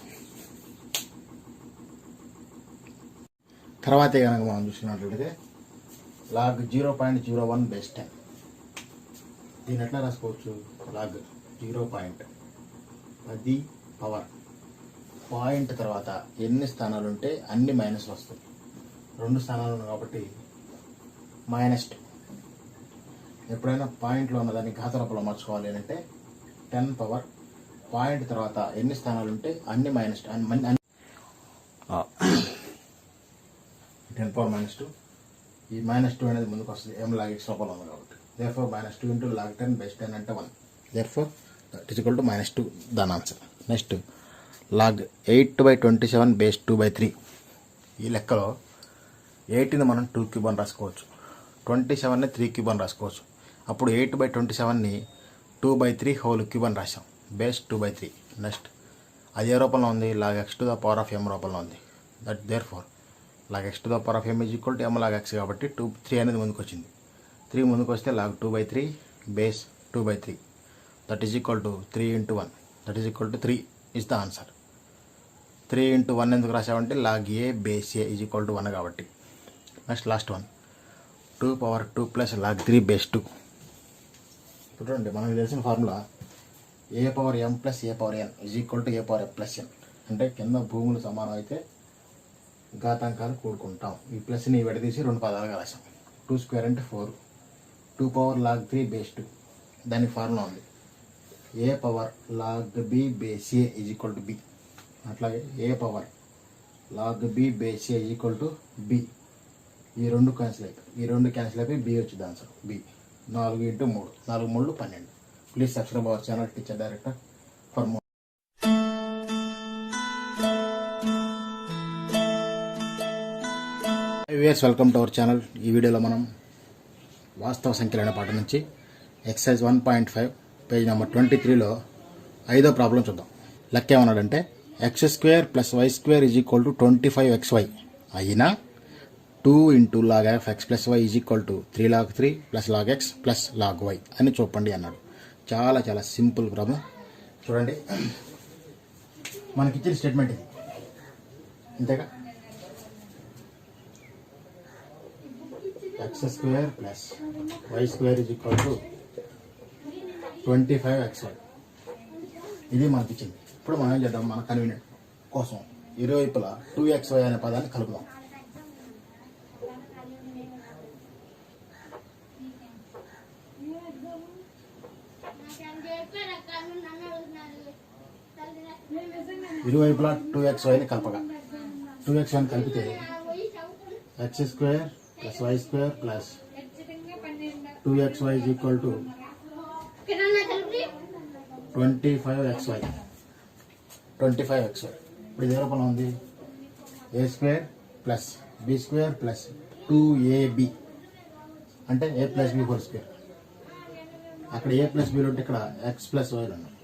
తర్వాతే కనుక మనం చూసినట్లయితే log 0.01 బేస్ 10 దీన్ని ఎట్లా రాసుకోవచ్చు, log 0.10 పవర్ పాయింట్ తర్వాత ఎన్ని స్థానాలు ఉంటే అన్ని మైనస్ వస్తాయి. 2 స్థానాలు ఉన్నాయి కాబట్టి -2. ఎప్పుడైనా పాయింట్లో ఉన్నదాన్ని ఘాత రూపంలో మార్చుకోవాలి అంటే 10 పవర్ పాయింట్ తర్వాత ఎన్ని స్థానాలు ఉంటే అన్ని -10 పవర్ -2. ఈ -2 అనేది ముందుకు వస్తుంది m log x రూపంలో ఉంది కాబట్టి therefore -2 into log 10 base 10 అంటే 1. therefore that is equal to -2 దాని ఆన్సర్. నెక్స్ట్ log 8/27 బేస్ 2/3 ఈ లెక్కలో 8ని మనం 2 క్యూబ్ అని రాసుకోవచ్చు, 27ని 3 క్యూబ్ అని రాసుకోవచ్చు. అప్పుడు 8/27ని 2/3 హోల్ క్యూబ్ అని రాసాం, బేస్ 2/3. నెక్స్ట్ అది ఏ రూపంలో ఉంది, log x to the power of m రూపంలో ఉంది. That therefore log x to the power of m is equal to m log x కాబట్టి 3 అనేది ముందుకు వచ్చింది. 3 ముందుకు వస్తే log 2/3 base 2/3 that is equal to 3 into 1 that is equal to 3 is the answer. 3 into 1 ఎందుకు రాసామంటే log a base a is equal to 1 కాబట్టి. Next last one 2 plus log 3 base 2. చూడండి మనకు తెలిసిన formula a⁻m plus a⁻n is equal to a⁻m plus n అంటే కింద భూములు సమానం అయితే ఘాతాంకాలు కూడుకుంటాం. ఈ ప్లస్ని విడదీసి 2 పదాలుగా రాసాం. 2 స్క్వేర్ అంటే 4, 2 log 3 బేస్ 2 దానికి ఫార్ములా ఉంది a log b base a is equal to b. అట్లాగే a log b base a is equal to b. ఈ 2 క్యాన్సిల్ అయిపోయి b వచ్చింది answer b. 4 into 3 4 3 12. Please subscribe our channel teacher director for more. Welcome to our channel. ఈ వీడియోలో మనం వాస్తవ సంఖ్యలు అనే పాఠం నుంచి ఎక్సర్సైజ్ 1.5 పేజ్ నెంబర్ 23లో 5వ ప్రాబ్లం చూద్దాం. లెక్క ఏమన్నాడంటే x² + y² is equal to 25xy అయినా 2 into log f x plus y is equal to 3 log 3 plus log x plus log y అని చూపండి అన్నాడు. చాలా చాలా సింపుల్ ప్రాబ్లం. చూడండి మనకి ఇచ్చిన స్టేట్మెంట్ ఇది అంతేగా, x² + y² is equal to 25xy ఇది మనకి ఇచ్చింది. ఇప్పుడు మనం ఏం చేద్దాం, మన కన్వీనియంట్ కోసం ఇరువైపులా 2xy అనే పదాన్ని కలుపుదాం. ఇరువైపులా 2xyని కలపగా 2xyని కలిపితే x² + y² plus 2xy is equal to 25xy. ఇప్పుడు ఇదే రూపంలో ఉంది a² plus b² plus 2ab అంటే a plus b whole square. అక్కడ a ప్లస్ b ఉంటే ఇక్కడ x ప్లస్ y ఉన్నాయి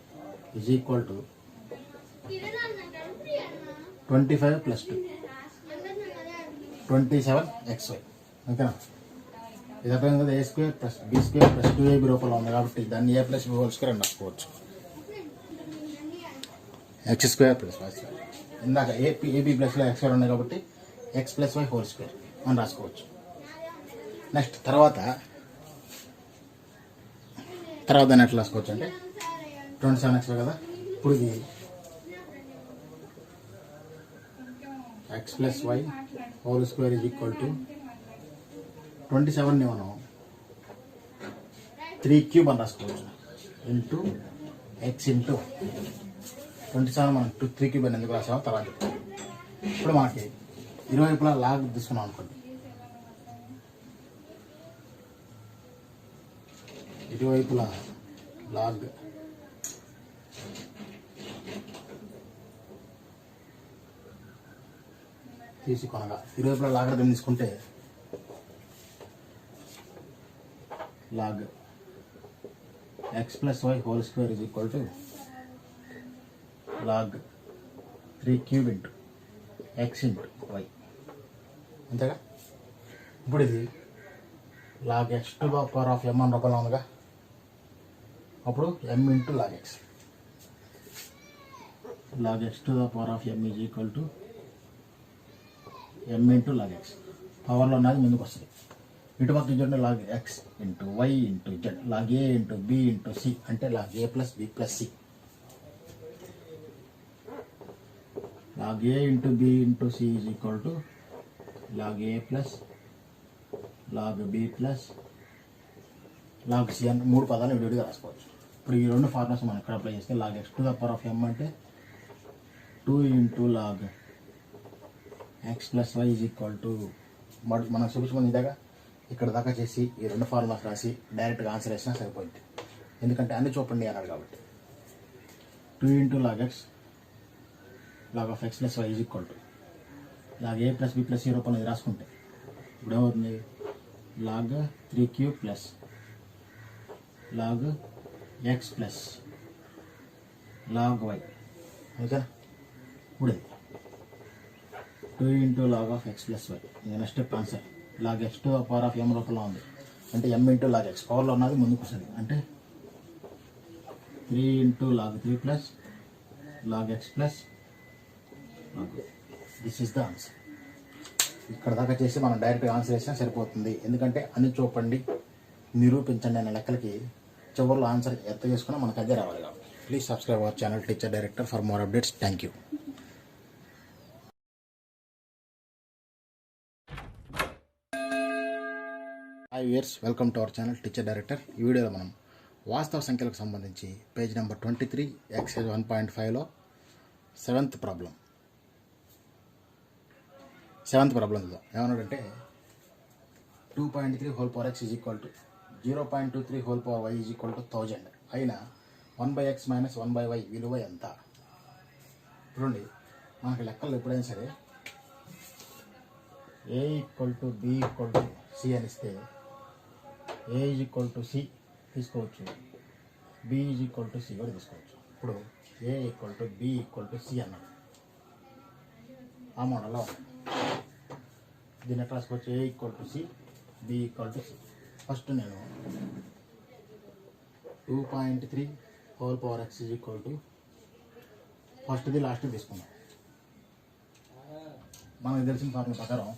is equal to 25 plus 2 27xy. ఓకేనా, ఇది అర్థం కదా. a² plus b² plus 2ab రూపంలో ఉంది కాబట్టి దాన్ని a plus b whole square అని రాసుకోవచ్చు. x² plus y². ఇందాక ab ప్లస్లో x² ఉన్నాయి కాబట్టి x plus y whole square అని రాసుకోవచ్చు. నెక్స్ట్ తర్వాత దాన్ని ఎట్లా రాసుకోవచ్చు అంటే 27xy కదా. ఇప్పుడు ఇది x plus y whole square is equal to 27ని మనం 3 క్యూబ్ అని రాసుకోవచ్చు ఇంటూ ఎక్స్ ఇంటూ 27 మనం 3 క్యూబ్ అని ఎందుకు రాసామో తర్వాత చెప్తాం. ఇప్పుడు మనకి ఇరువైపులా లాగ్ తీసుకున్నాం అనుకోండి, ఇరువైపులా లాగ్ తీసుకొనగా ఇరువైపులా లాగరిథం తీసుకుంటే log x plus Y whole square is equal to log 3 cube into X into Y. అంతేగా. ఇప్పుడు ఇది log X to the power of m అని రూపంలో ఉందిగా, అప్పుడు m into log X, log X to the power of m is equal to m into log X. పవర్లో ఉన్నది ముందుకు వస్తుంది. ఇటు పక్క చూడండి, log X into Y into Z, log A into B into C అంటే log A plus B plus C. Log A into B into C is equal to log A plus log B plus log C అని 3 పదాలు విడివిడిగా రాసుకోవచ్చు. ఇప్పుడు ఈ 2 formulas మనం ఇక్కడ apply చేస్తే log X to the power of m అంటే 2 into log X plus Y is equal to మనం చూపించమని ఇదాగా ఇక్కడ దాకా చేసి ఈ 2 ఫార్ములాస్ రాసి డైరెక్ట్గా ఆన్సర్ వేసినా సరిపోయింది. ఎందుకంటే అన్ని చూపండి అన్నాడు కాబట్టి. 2 into log X log of X plus Y is equal to log A plus B plus C రూపంలో ఇది రాసుకుంటే ఇప్పుడు ఏమవుతుంది, log 3 cube plus log X plus log Y. ఓకేనా. ఇప్పుడు 2 into log of X plus Y. Next step answer log X to the power of m రూపంలో ఉంది అంటే m ఇంటూ లాగ్ ఎక్స్, పవర్లో ఉన్నది ముందుకు వస్తుంది అంటే 3 into log 3 plus log X plus log. This is the answer. ఇక్కడ దాకా చేసి మనం డైరెక్ట్గా ఆన్సర్ వేసినా సరిపోతుంది. ఎందుకంటే అన్ని చూపండి నిరూపించండి అనే లెక్కలకి చివరిలో ఆన్సర్ ఎంత చేసుకున్నా మనకు అదే రావాలి కాబట్టి. Please subscribe our channel teacher director for more updates. Thank you. Hi viewers, welcome to our channel teacher director. ఈ వీడియోలో మనం వాస్తవ సంఖ్యలకు సంబంధించి పేజ్ నెంబర్ 23 ఎక్సైజ్ 1.5లో సెవెంత్ ప్రాబ్లం చూద్దాం. ఏమన్నాడంటే 2.3 whole power x is equal to 0.23 whole power y is equal to 1000 అయినా 1/x మైనస్ 1/y విలువ ఎంత? చూడండి, మనకి లెక్కలు ఎప్పుడైనా సరే a equal to b equal to c అని ఇస్తే a is equal to c తీసుకోవచ్చు, b is equal to c కూడా తీసుకోవచ్చు. ఇప్పుడు a equal to b equal to c అన్నాడు. ఆ మోడల్లో దీన్ని ఎట్లా రాసుకోవచ్చు? ఏ equal to c, b equal to c. First నేను 2.3 whole power x is equal to ఫస్ట్ది లాస్ట్ది తీసుకున్నాం. మనకు తెలిసిన ఫార్ములా ప్రకారం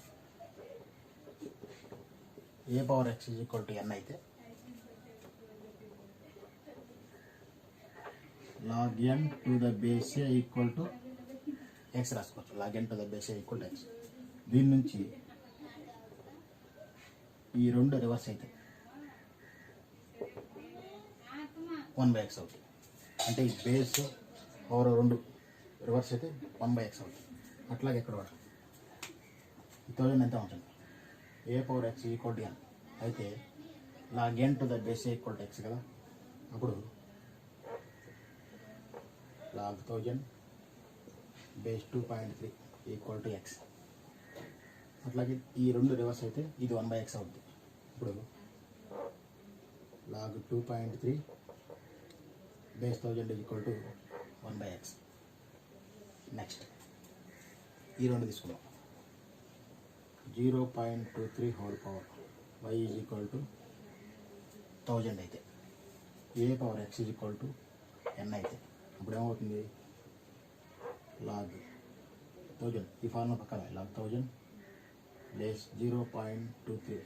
a power x is equal to n అయితే log N to the base A equal to x రాసుకోవచ్చు. Log N to the base A equal to x. దీని నుంచి ఈ 2 రివర్స్ అయితే 1/x అవుతుంది. అంటే ఈ బేస్ పవర్ 2 రివర్స్ అయితే 1/x అవుతుంది. అట్లాగే ఎక్కడ కూడా ఈ 1000 ఎంత ఉంటుంది? A power x equal to n అయితే log N to the base A equal to x కదా. అప్పుడు log 1000 base 2.3 equal to x. అట్లాగే ఈ 2 రివర్స్ అయితే ఇది 1/x అవుతుంది. ఇప్పుడు log 2.3 base 1000 equal to 1/x. Next ఈ 2 తీసుకున్నాం. 0.23 whole power y is equal to 1000 అయితే a power x is equal to n అయితే అప్పుడు ఏమవుతుంది? లాగ్ 1000 ఈ ఫార్ములా పక్కన log 1000 base 0.23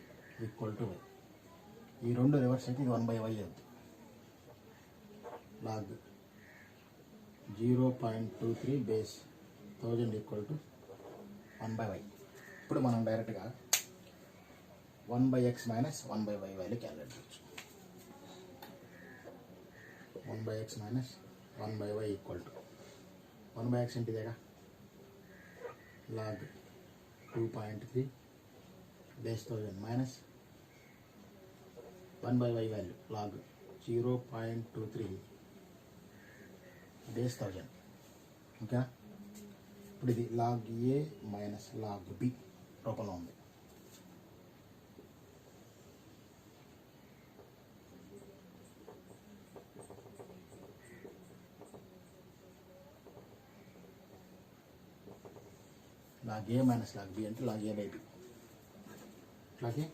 equal to Y. ఈ 2 రివర్స్ అయితే ఇది 1/y అవుతుంది. Log 0.23 base 1000 equal to 1/y. ఇప్పుడు మనం డైరెక్ట్గా 1/x minus 1/y value calculate చేయొచ్చు. 1/x minus 1/y equal to 1/x ఏంటిదేగా log 2.3 base 1000 minus 1/y value log 0.23 base 1000. ఓకేనా? ఇప్పుడు ఇది log a minus log b రూపంలో ఉంది. log a minus log b అంటే log a బై b. అట్లాగే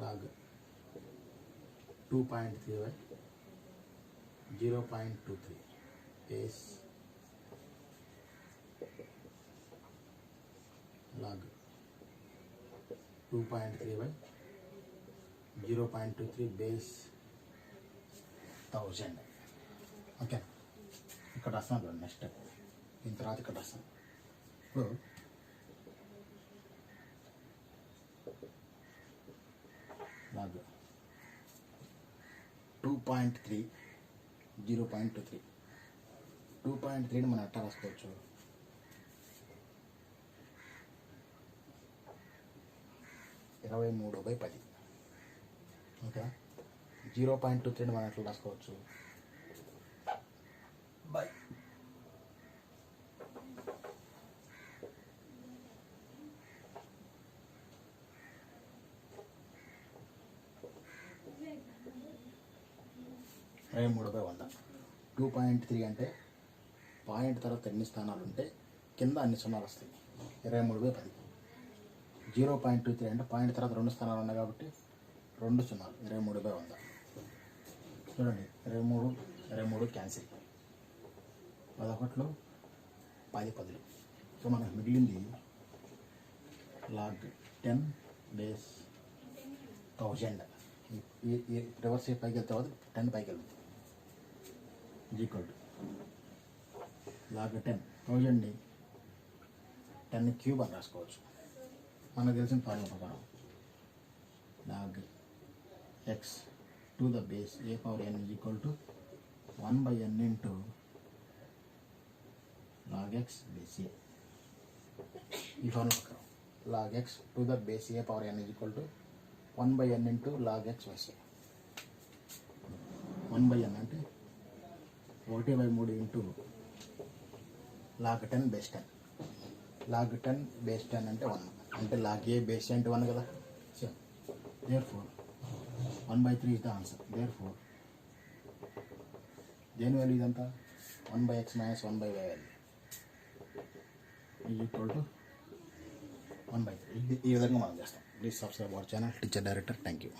log 2.3 0.23 base log 2.3 0.23 base 1000. Okay, ఇక్కడ రాస్తాను next step. దీని తర్వాత ఇక్కడ రాస్తాను. ఇప్పుడు log 2.3 0.23 2.3ని మనం ఎట్లా రాసుకోవచ్చు? ఇరవై 23/10. ఓకే, 0.23ని మనం ఎట్లా రాసుకోవచ్చు? బై 23/100. 2.3 అంటే పాయింట్ తర్వాత ఎన్ని స్థానాలు ఉంటే కింద అన్ని సున్నాలు వస్తాయి. 23/10. 0.23 అంటే పాయింట్ తర్వాత 2 స్థానాలు ఉన్నాయి కాబట్టి 2 సున్నాలు. 23/100. చూడండి, 23 క్యాన్సిల్. 11లో 10 10. సో మనకు మిగిలింది log 10 బేస్ 1000. ఈ రివర్స్ పైకి వెళ్తే 10 పైకి వెళ్తుంది. ఈక్వల్ టు log 10,000ని 10 క్యూబ్ అని రాసుకోవచ్చు. మనకు తెలిసిన ఫార్ములా ప్రకారం log x to the base a power n is equal to 1/n into log x base a. ఈ ఫార్ములా ప్రకారం log x to the base a power n is equal to 1/n into log x base a. 1/n అంటే 1/3 into log 10 base 10. log 10 base 10 అంటే 1. అంటే log a base అంటే 1 కదా. So therefore 1/3 is the answer. Therefore దేని value ఇదంతా 1/x minus 1/y value is equal to 1/3. ఈ విధంగా మనం చేస్తాం. Please subscribe our channel teacher director. Thank you.